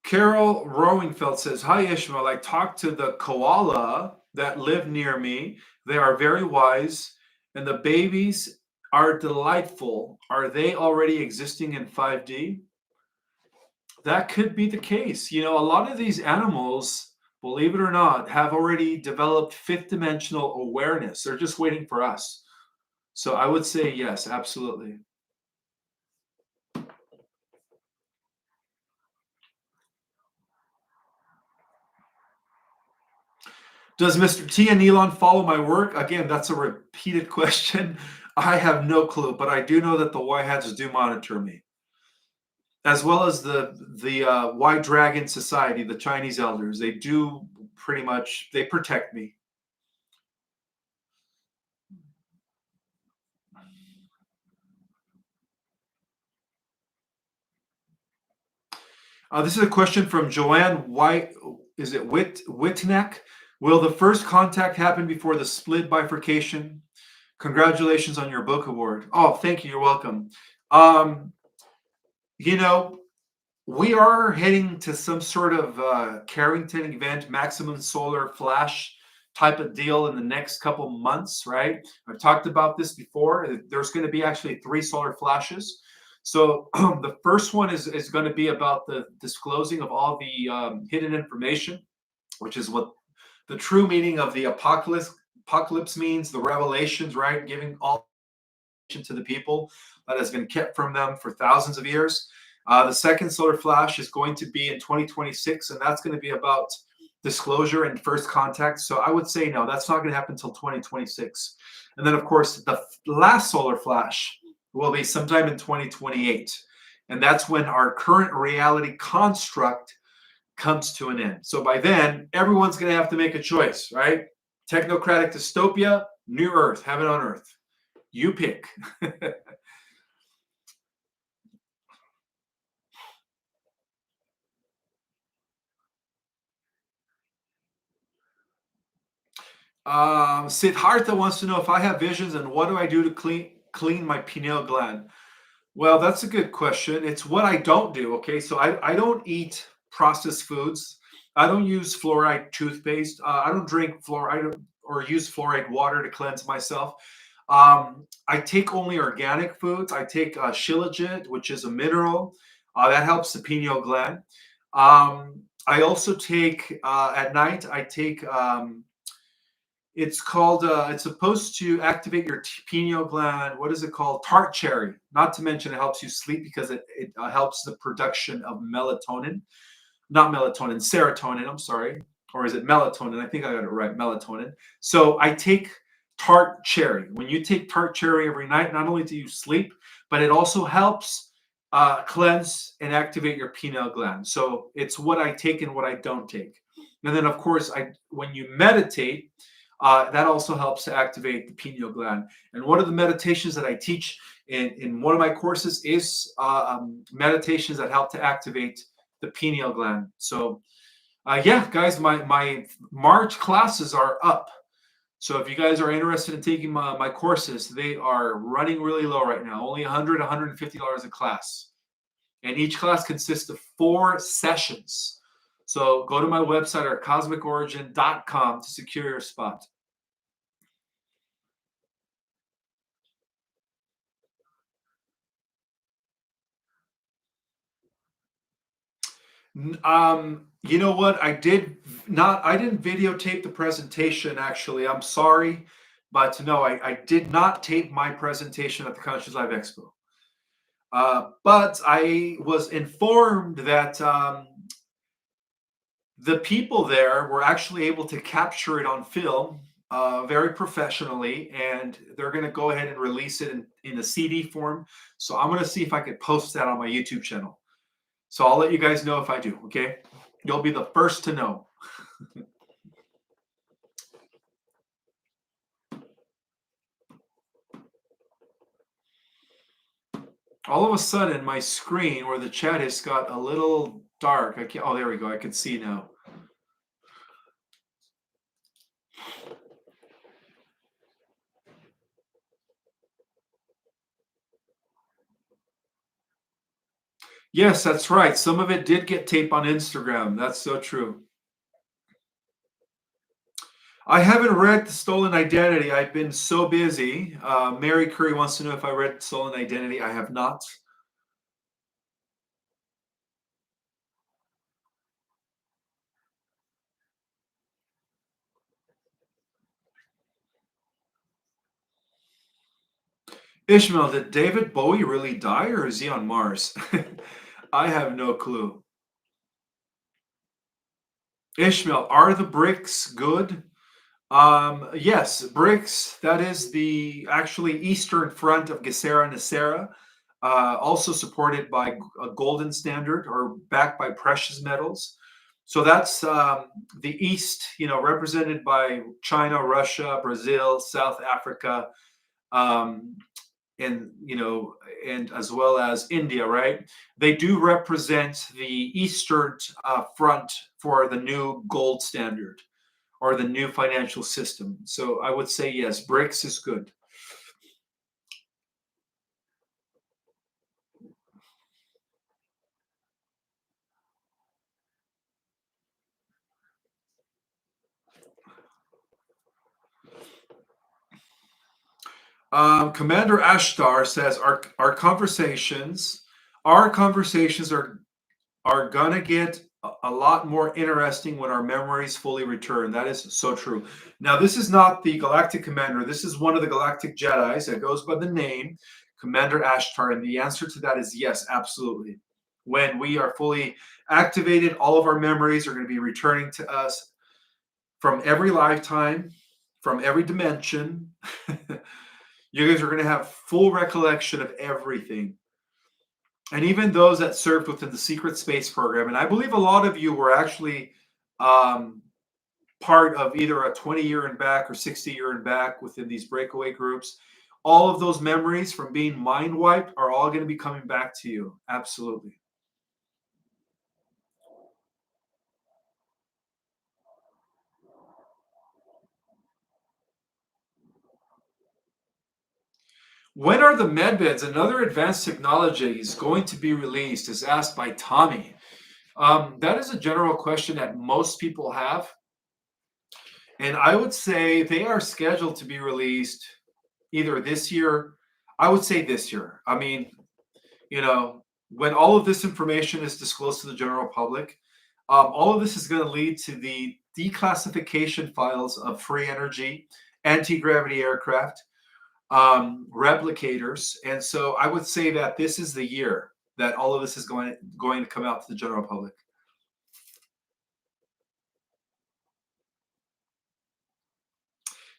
Carol Rowingfeld says, "Hi Ishmael, I talked to the koala that live near me. They are very wise, and the babies are delightful. Are they already existing in 5D?" That could be the case. You know, a lot of these animals, believe it or not, have already developed fifth dimensional awareness. They're just waiting for us. So I would say yes, absolutely. Does Mr. T and Elon follow my work? Again, that's a repeated question. I have no clue, but I do know that the White Hats do monitor me, as well as the White Dragon Society, the Chinese elders. They do pretty much they protect me. This is a question from Joanne White. Is it Whitneck? Will the first contact happen before the split bifurcation? Congratulations on your book award. Oh, thank you. You're welcome. Um, you know, we are heading to some sort of Carrington event, maximum solar flash type of deal in the next couple months, right? I've talked about this before. There's going to be actually three solar flashes. So the first one is going to be about the disclosing of all the hidden information, which is what the true meaning of the apocalypse means, the revelations, right? Giving all to the people that has been kept from them for thousands of years. The second solar flash is going to be in 2026, and that's going to be about disclosure and first contact. So I would say no, that's not going to happen until 2026. And then, of course, the last solar flash will be sometime in 2028. And that's when our current reality construct comes to an end. So by then, everyone's going to have to make a choice, right? Technocratic dystopia, new earth, heaven on earth. You pick. Siddhartha wants to know if I have visions and what do I do to clean my pineal gland. Well, that's a good question. It's what I don't do. Okay, so I don't eat processed foods. I don't use fluoride toothpaste. I don't drink fluoride or use fluoride water to cleanse myself. I take only organic foods. I take shilajit, which is a mineral that helps the pineal gland. I also take at night. I take it's called, it's supposed to activate your pineal gland. What is it called? Tart cherry. Not to mention, it helps you sleep because it helps the production of melatonin. Not melatonin, serotonin. I'm sorry. Or is it melatonin? I think I got it right. Melatonin. So I take tart cherry. When you take tart cherry every night, not only do you sleep, but it also helps cleanse and activate your pineal gland. So it's what I take and what I don't take. And then, of course, when you meditate, that also helps to activate the pineal gland. And one of the meditations that I teach in one of my courses is meditations that help to activate the pineal gland. So, yeah, guys, my March classes are up. So if you guys are interested in taking my courses, they are running really low right now, only $100, $150 a class. And each class consists of 4 sessions. So go to my website or cosmicorigin.com to secure your spot. You know what? I didn't videotape the presentation actually. I'm sorry, but no, I did not tape my presentation at the Conscious Life Expo. But I was informed that the people there were actually able to capture it on film very professionally, and they're going to go ahead and release it in a CD form. So I'm going to see if I could post that on my YouTube channel. So I'll let you guys know if I do, okay? You'll be the first to know. All of a sudden, my screen where the chat is got a little dark. I can't, oh, there we go. I can see now. Yes, that's right. Some of it did get taped on Instagram. That's so true. I haven't read The Stolen Identity. I've been so busy. Mary Curry wants to know if I read Stolen Identity. I have not. Ishmael, did David Bowie really die or is he on Mars? I have no clue. Ishmael, are the BRICS good? Yes, BRICS, that is the actually eastern front of Gesera Nasera, also supported by a golden standard or backed by precious metals. So that's the East, represented by China, Russia, Brazil, South Africa, um, and and as well as India, right? They do represent the Eastern front for the new gold standard or the new financial system. So I would say yes, BRICS is good. Commander Ashtar says our conversations are gonna get a lot more interesting when our memories fully return. That is so true. Now, this is not the Galactic Commander. This is one of the Galactic Jedi's that goes by the name Commander Ashtar, and the answer to that is yes, absolutely. When we are fully activated, all of our memories are going to be returning to us from every lifetime, from every dimension. You guys are going to have full recollection of everything. And even those that served within the secret space program. And I believe a lot of you were actually um, part of either a 20-year and back or 60-year and back within these breakaway groups. All of those memories from being mind wiped are all going to be coming back to you. Absolutely. When are the medbeds and other advanced technologies going to be released? Is asked by Tommy. That is a general question that most people have. And I would say they are scheduled to be released either this year. I would say this year. I mean, when all of this information is disclosed to the general public, all of this is going to lead to the declassification files of free energy, anti gravity aircraft, replicators. And so I would say that this is the year that all of this is going to come out to the general public.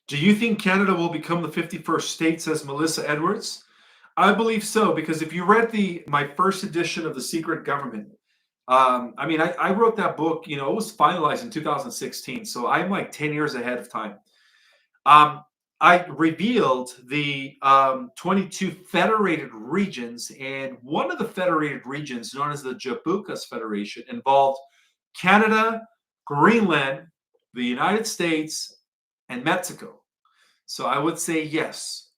Do you think Canada will become the 51st state, says Melissa Edwards? I believe so, because if you read my first edition of The Secret Government, I mean, I wrote that book, it was finalized in 2016, so I'm like 10 years ahead of time. I revealed the 22 federated regions, and one of the federated regions, known as the Jabukas Federation, involved Canada, Greenland, the United States, and Mexico. So I would say yes,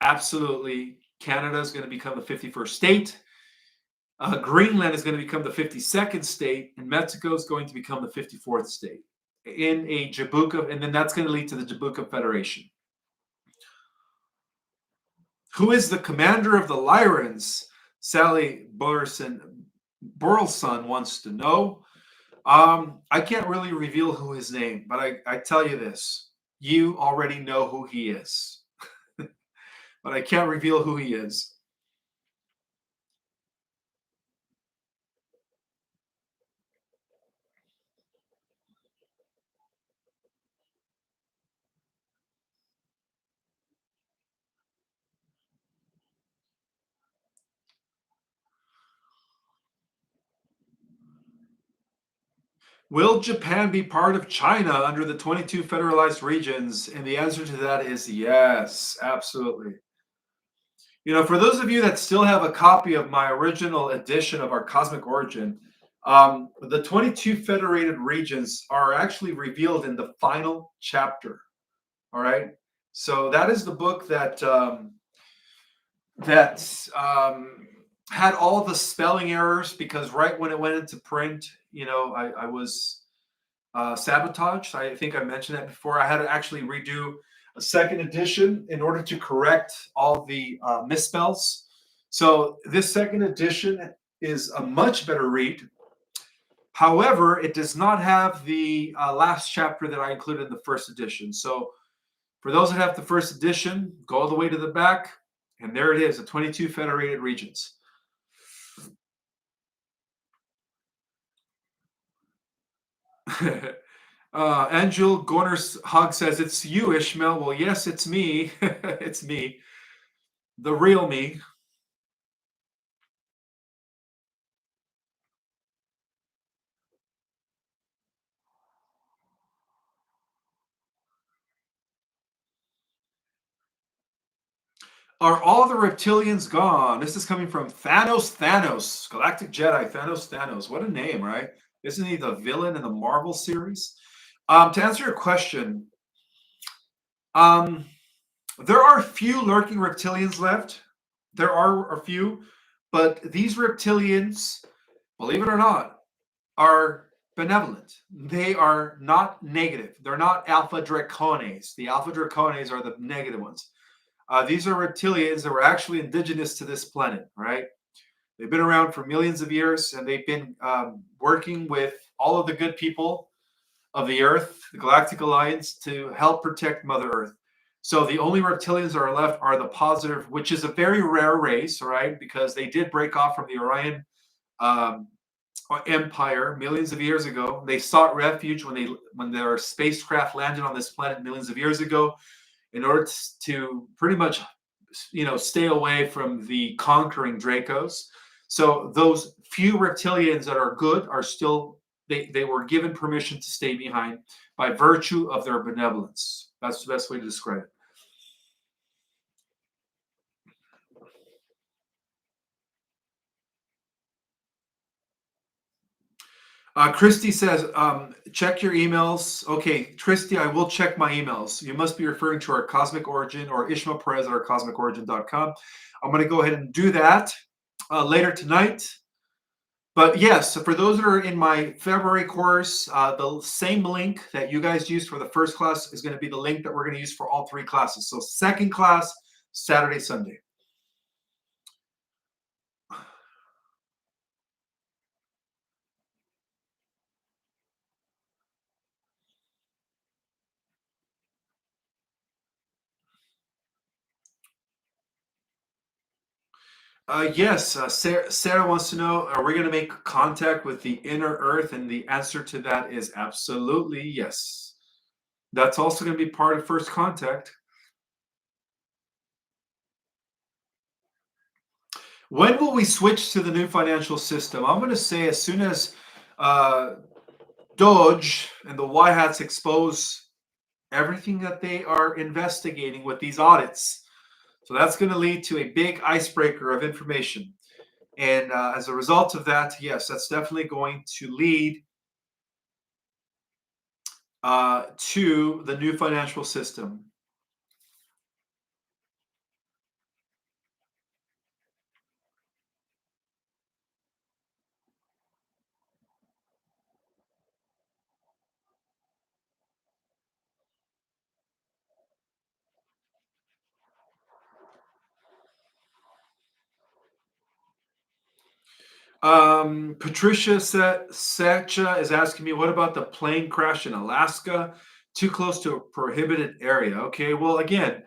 absolutely. Canada is going to become the 51st state. Greenland is going to become the 52nd state, and Mexico is going to become the 54th state in a Jabuka, and then that's going to lead to the Jabuka Federation. Who is the commander of the Lyrans? Sally Burleson wants to know. I can't really reveal who his name, but I tell you this. You already know who he is. But I can't reveal who he is. Will Japan be part of China under the 22 federalized regions? And the answer to that is yes, absolutely. For those of you that still have a copy of my original edition of our Cosmic Origin, the 22 federated regions are actually revealed in the final chapter. All right. So that is the book that had all the spelling errors because right when it went into print, I was sabotaged. I think I mentioned that before. I had to actually redo a second edition in order to correct all the misspells. So this second edition is a much better read. However, it does not have the last chapter that I included in the first edition. So for those that have the first edition, go all the way to the back, and there it is, the 22 federated regions. Angel Gorner's Hug says, it's you, Ishmael. Well, yes, it's me. It's me. The real me. Are all the reptilians gone? This is coming from Thanos, Galactic Jedi, Thanos. What a name, right? Isn't he the villain in the Marvel series? To answer your question, there are few lurking reptilians left. There are a few, but these reptilians, believe it or not, are benevolent. They are not negative. They're not alpha dracones. The alpha dracones are the negative ones. These are reptilians that were actually indigenous to this planet, right? They've been around for millions of years, and they've been working with all of the good people of the Earth, the Galactic Alliance, to help protect Mother Earth. So the only reptilians that are left are the positive, which is a very rare race, right? Because they did break off from the Orion um, empire millions of years ago. They sought refuge when their spacecraft landed on this planet millions of years ago, in order to pretty much, stay away from the conquering Dracos. So those few reptilians that are good are still they were given permission to stay behind by virtue of their benevolence. That's the best way to describe it. Christy says, check your emails. Okay, Christy, I will check my emails. You must be referring to our Cosmic Origin or Ismael Perez at our cosmicorigin.com. I'm going to go ahead and do that later tonight. But yes, so for those that are in my February course, the same link that you guys used for the first class is going to be the link that we're going to use for all three classes. So second class, Saturday, Sunday. Yes, Sarah wants to know, are we going to make contact with the inner earth? And the answer to that is absolutely yes. That's also going to be part of first contact. When will we switch to the new financial system? I'm going to say as soon as DOGE and the White Hats expose everything that they are investigating with these audits. So that's going to lead to a big icebreaker of information. And as a result of that, yes, that's definitely going to lead to the new financial system. Patricia Secha is asking me, what about the plane crash in Alaska? Too close to a prohibited area. Okay, well, again,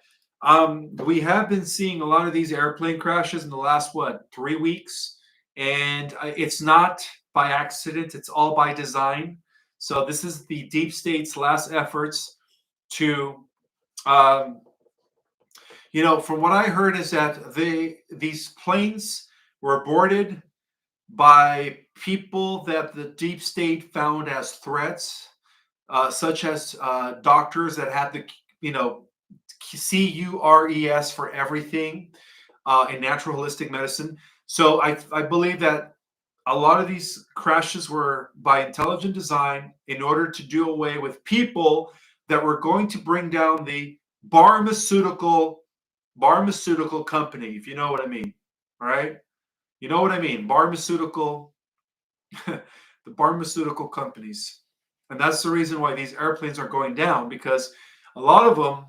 we have been seeing a lot of these airplane crashes in the last, 3 weeks? And it's not by accident, it's all by design. So this is the deep state's last efforts to, um, from what I heard is that these planes were boarded by people that the deep state found as threats, such as doctors that had the, CURES for everything, in natural holistic medicine. So I believe that a lot of these crashes were by intelligent design in order to do away with people that were going to bring down the pharmaceutical company, if you know what I mean. All right, you know what I mean. Pharmaceutical, the pharmaceutical companies, and that's the reason why these airplanes are going down, because a lot of them,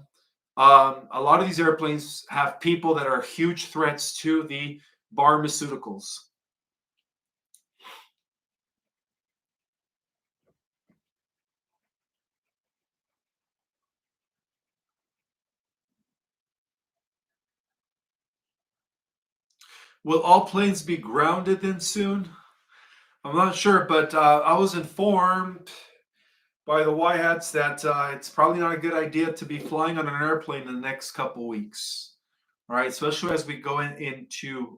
a lot of these airplanes have people that are huge threats to the pharmaceuticals. Will all planes be grounded then soon? I'm not sure, but I was informed by the Y hats that it's probably not a good idea to be flying on an airplane in the next couple weeks. All right, especially as we go into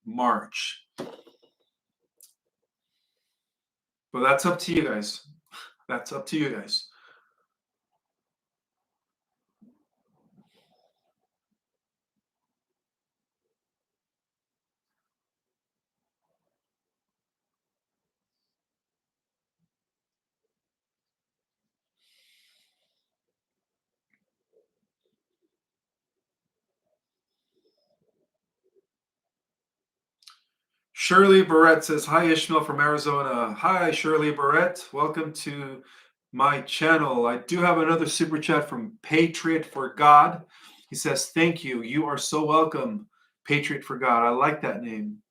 March. But that's up to you guys. That's up to you guys. Shirley Barrett says, "Hi, Ishmael from Arizona." Hi, Shirley Barrett. Welcome to my channel. I do have another super chat from Patriot for God. He says, "Thank you. You are so welcome, Patriot for God." I like that name.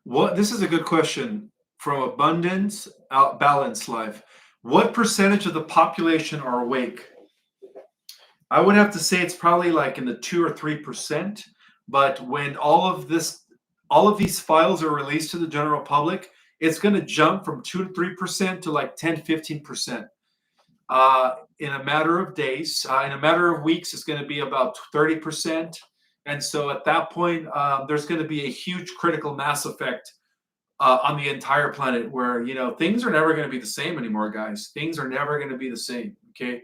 What? This is a good question from Abundance Out Balance Life. What percentage of the population are awake? I would have to say it's probably like in the 2 or 3%. But when all of these files are released to the general public, it's going to jump from 2 to 3% to like 10, 15%. In a matter of days, in a matter of weeks, it's going to be about 30%. And so at that point, there's going to be a huge critical mass effect on the entire planet, where things are never going to be the same anymore, guys. Things are never going to be the same. Okay,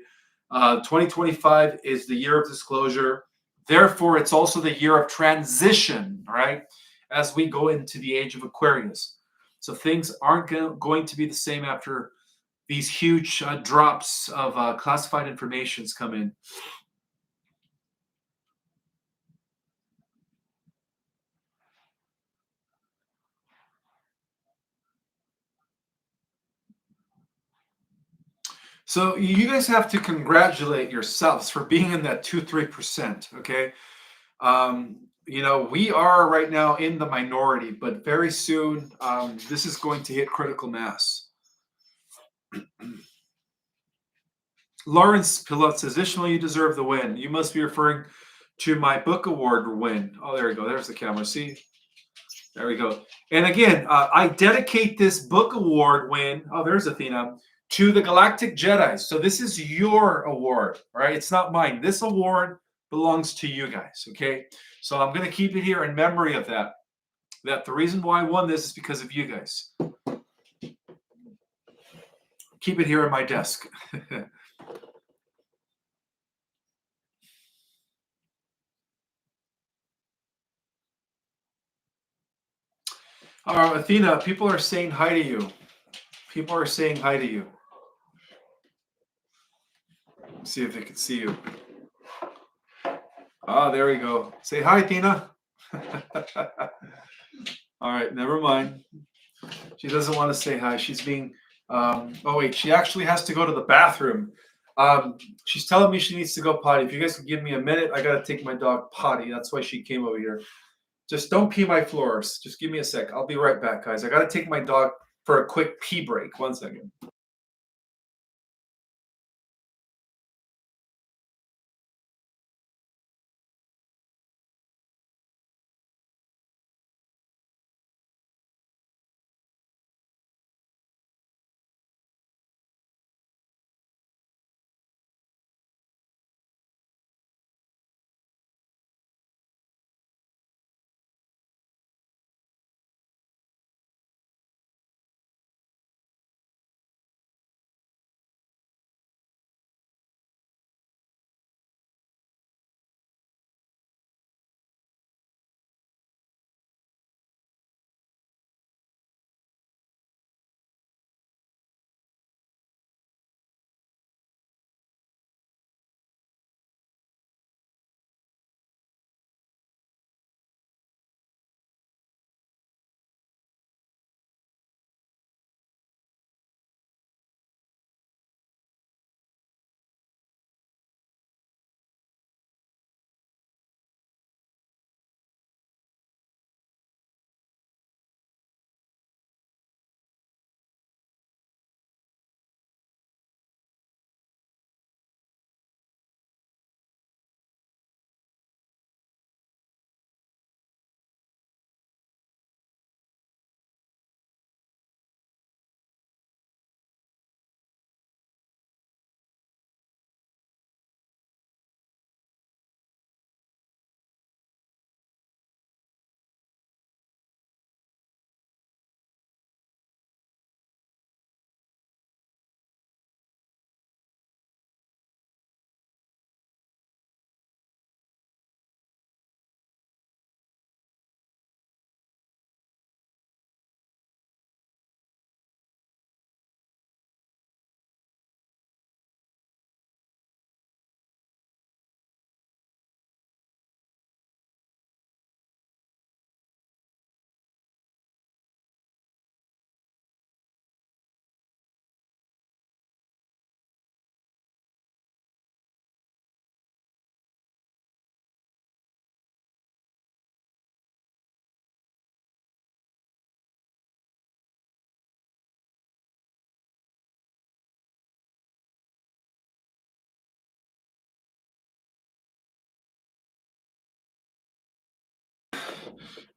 2025 is the year of disclosure. Therefore, it's also the year of transition, right? As we go into the age of Aquarius, so things aren't going to be the same after these huge drops of classified informations come in. So you guys have to congratulate yourselves for being in that 2-3%. Okay, we are right now in the minority, but very soon this is going to hit critical mass. Lawrence Pilot says, "Ishmael, you deserve the win. You must be referring to my book award win." Oh, there we go. There's the camera. See? There we go. And again, I dedicate this book award win. Oh, there's Athena. To the Galactic Jedi. So this is your award, right? It's not mine. This award belongs to you guys, okay? So I'm going to keep it here in memory of that. That the reason why I won this is because of you guys. Keep it here at my desk. Athena, people are saying hi to you. People are saying hi to you. See if they can see you. There we go. Say hi, Athena. All right, never mind. She doesn't want to say hi. She's being, oh wait, she actually has to go to the bathroom. She's telling me she needs to go potty. If you guys could give me a minute, I got to take my dog potty. That's why she came over here. Just don't pee my floors. Just give me a sec. I'll be right back, guys. I got to take my dog for a quick pee break. 1 second.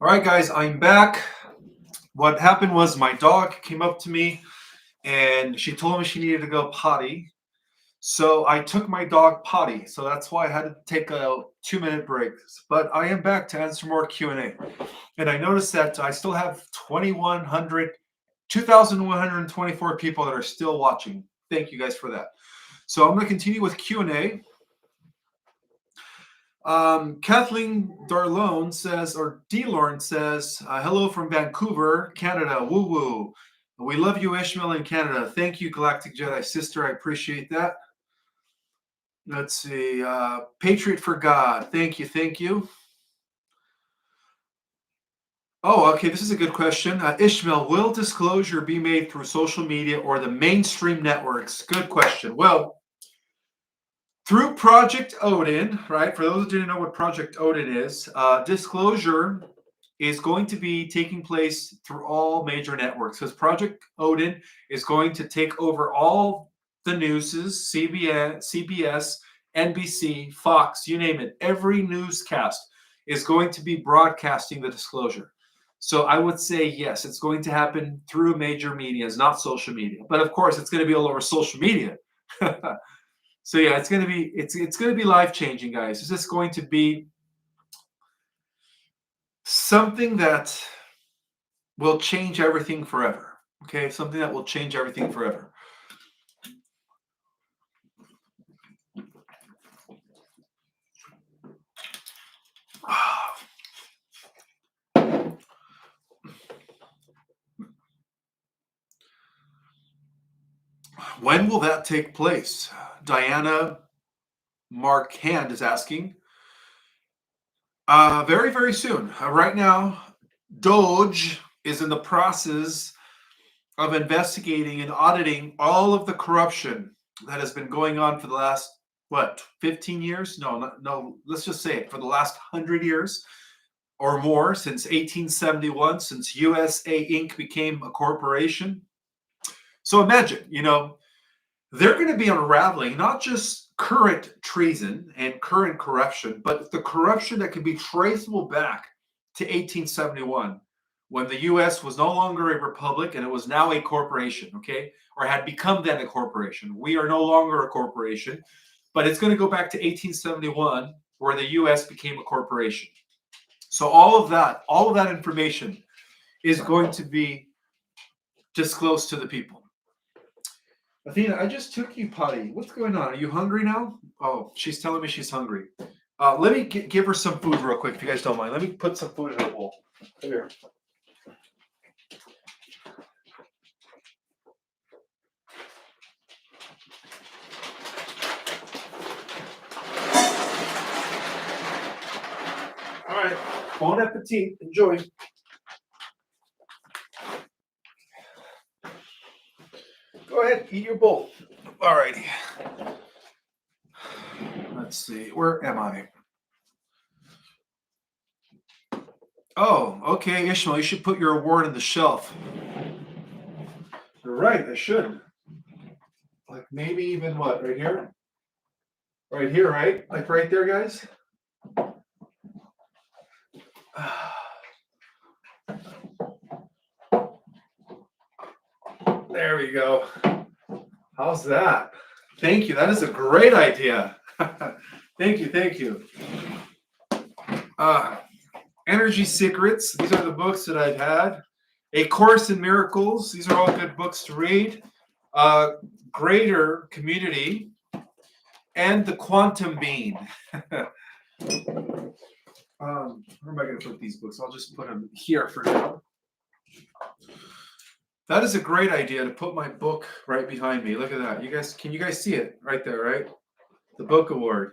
All right, guys, I'm back. What happened was my dog came up to me and she told me she needed to go potty. So I took my dog potty. So that's why I had to take a 2-minute break. But I am back to answer more Q&A. And I noticed that I still have 2,124 people that are still watching. Thank you guys for that. So I'm going to continue with Q&A. Kathleen Darlone says, or DeLorne says, hello from Vancouver, Canada. Woo woo. We love you, Ishmael, in Canada. Thank you, Galactic Jedi Sister. I appreciate that. Let's see. Patriot for God. Thank you. Thank you. Oh, okay. This is a good question. Ishmael, will disclosure be made through social media or the mainstream networks? Good question. Well, through Project Odin, right? For those who didn't know what Project Odin is, disclosure is going to be taking place through all major networks because Project Odin is going to take over all the newses, CBS, NBC, Fox, you name it. Every newscast is going to be broadcasting the disclosure. So I would say yes, it's going to happen through major medias, not social media. But of course, it's going to be all over social media. So yeah, it's gonna be life-changing, guys. It's just going to be something that will change everything forever. Okay, something that will change everything forever. When will that take place? Diana Mark Hand is asking. Very, very soon. Right now, DOGE is in the process of investigating and auditing all of the corruption that has been going on for the last, 15 years? No, let's just say it, for the last 100 years or more, since 1871, since USA Inc. became a corporation. So imagine, they're going to be unraveling not just current treason and current corruption, but the corruption that can be traceable back to 1871 when the US was no longer a republic and it was now a corporation, okay? Or had become then a corporation. We are no longer a corporation, but it's going to go back to 1871 where the US became a corporation. So all of that information is going to be disclosed to the people. Athena, I just took you potty. What's going on? Are you hungry now? Oh, she's telling me she's hungry. Let me give her some food real quick, if you guys don't mind. Let me put some food in a bowl. Come here. All right. Bon appetit. Enjoy. Go ahead, eat your bowl. All righty. Let's see. Where am I? Oh, okay, Ishmael, you should put your award on the shelf. You're right, I should. Like maybe even what, right here? Right here, right? Like right there, guys? There we go. How's that? Thank you. That is a great idea. Thank you. Energy Secrets. These are the books that I've had. A Course in Miracles. These are all good books to read. Greater Community. And The Quantum Being. Where am I going to put these books? I'll just put them here for now. That is a great idea to put my book right behind me. Look at that. Can you guys see it right there, right? The book award.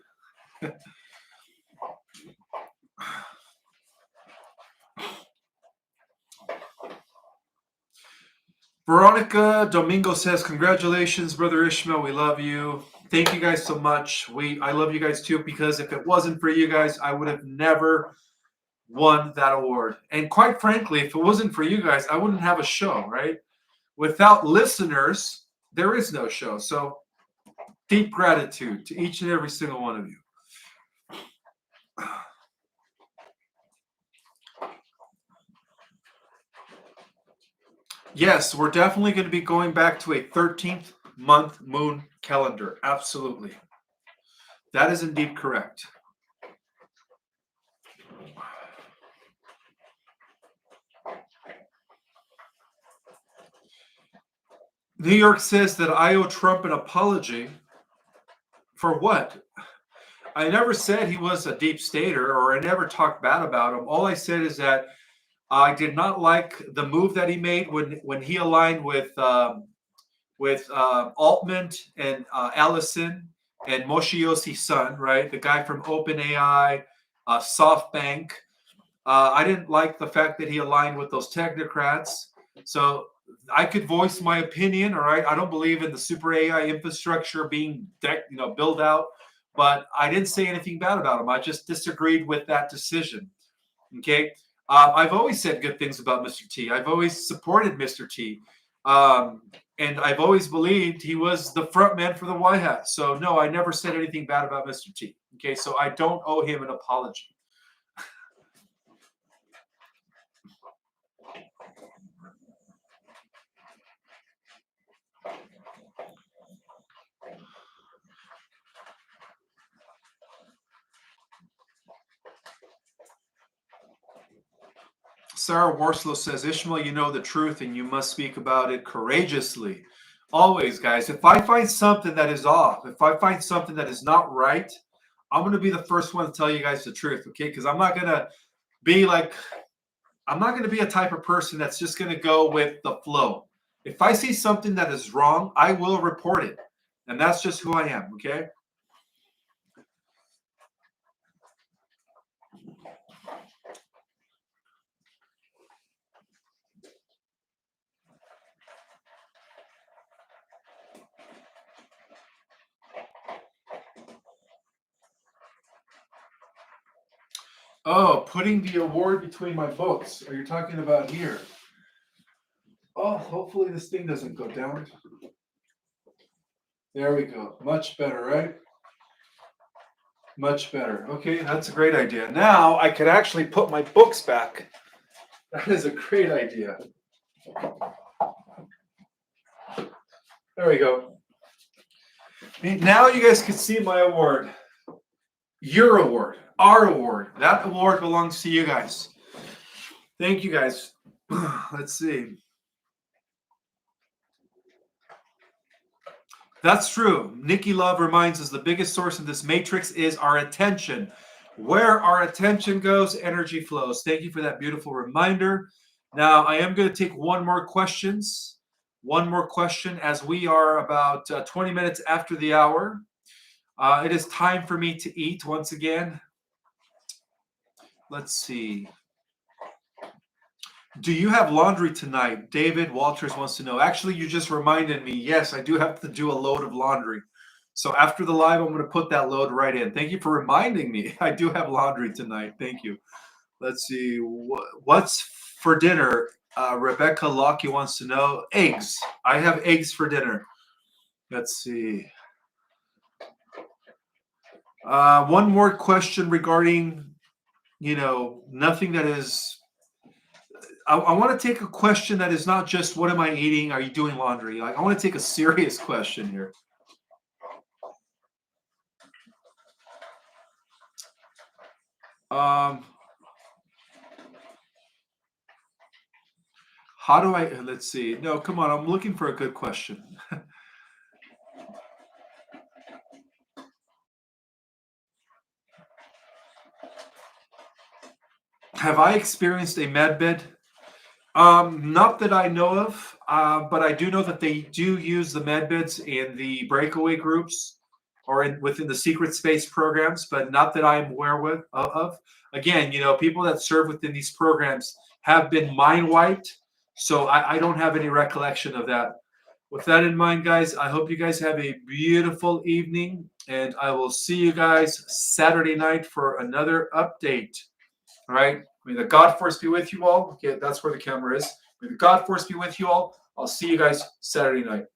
Veronica Domingo says, congratulations, Brother Ishmael. We love you. Thank you guys so much. I love you guys too, because if it wasn't for you guys, I would have never won that award. And quite frankly, if it wasn't for you guys, I wouldn't have a show, right? Without listeners, there is no show. So deep gratitude to each and every single one of you. Yes, we're definitely going to be going back to a 13th month moon calendar. Absolutely. That is indeed correct. New York says that I owe Trump an apology. For what? I never said he was a deep stater, or I never talked bad about him. All I said is that I did not like the move that he made when he aligned with Altman and Allison and Moshe Yossi's son, right? The guy from OpenAI, SoftBank. I didn't like the fact that he aligned with those technocrats. So I could voice my opinion. All right, I don't believe in the super AI infrastructure being built out, but I didn't say anything bad about him. I just disagreed with that decision. Okay, I've always said good things about Mr. T. I've always supported Mr. T. And I've always believed he was the front man for the White House. So no, I never said anything bad about Mr. T. Okay, so I don't owe him an apology. Sarah Worslow says, Ishmael, you know the truth and you must speak about it courageously. Always, guys. If I find something that is off, if I find something that is not right, I'm going to be the first one to tell you guys the truth, okay? Because I'm not going to be like, I'm not going to be a type of person that's just going to go with the flow. If I see something that is wrong, I will report it. And that's just who I am, okay? Oh, putting the award between my books. Are you talking about here? Oh, hopefully this thing doesn't go down. There we go. Much better, right? Much better. Okay, that's a great idea. Now I could actually put my books back. That is a great idea. There we go. Now you guys can see my award. Your award. Our award. That award belongs to you guys. Thank you guys. Let's see. That's true. Nikki Love reminds us the biggest source of this matrix is our attention. Where our attention goes, energy flows. Thank you for that beautiful reminder. Now, I am going to take one more question as we are about 20 minutes after the hour. It is time for me to eat once again. Let's see. Do you have laundry tonight? David Walters wants to know. Actually, you just reminded me. Yes, I do have to do a load of laundry. So after the live, I'm going to put that load right in. Thank you for reminding me. I do have laundry tonight. Thank you. Let's see. What's for dinner? Rebecca Lockie wants to know. Eggs. I have eggs for dinner. Let's see. One more question regarding, nothing that is. I want to take a question that is not just what am I eating? Are you doing laundry? Like, I want to take a serious question here. How do I? Let's see. No, come on. I'm looking for a good question. Have I experienced a med bed? Not that I know of, but I do know that they do use the med beds in the breakaway groups or within the secret space programs, but not that I'm aware of. Again, people that serve within these programs have been mind wiped, so I don't have any recollection of that. With that in mind, guys, I hope you guys have a beautiful evening, and I will see you guys Saturday night for another update. All right. May the God force be with you all. Okay, that's where the camera is. May the God force be with you all. I'll see you guys Saturday night.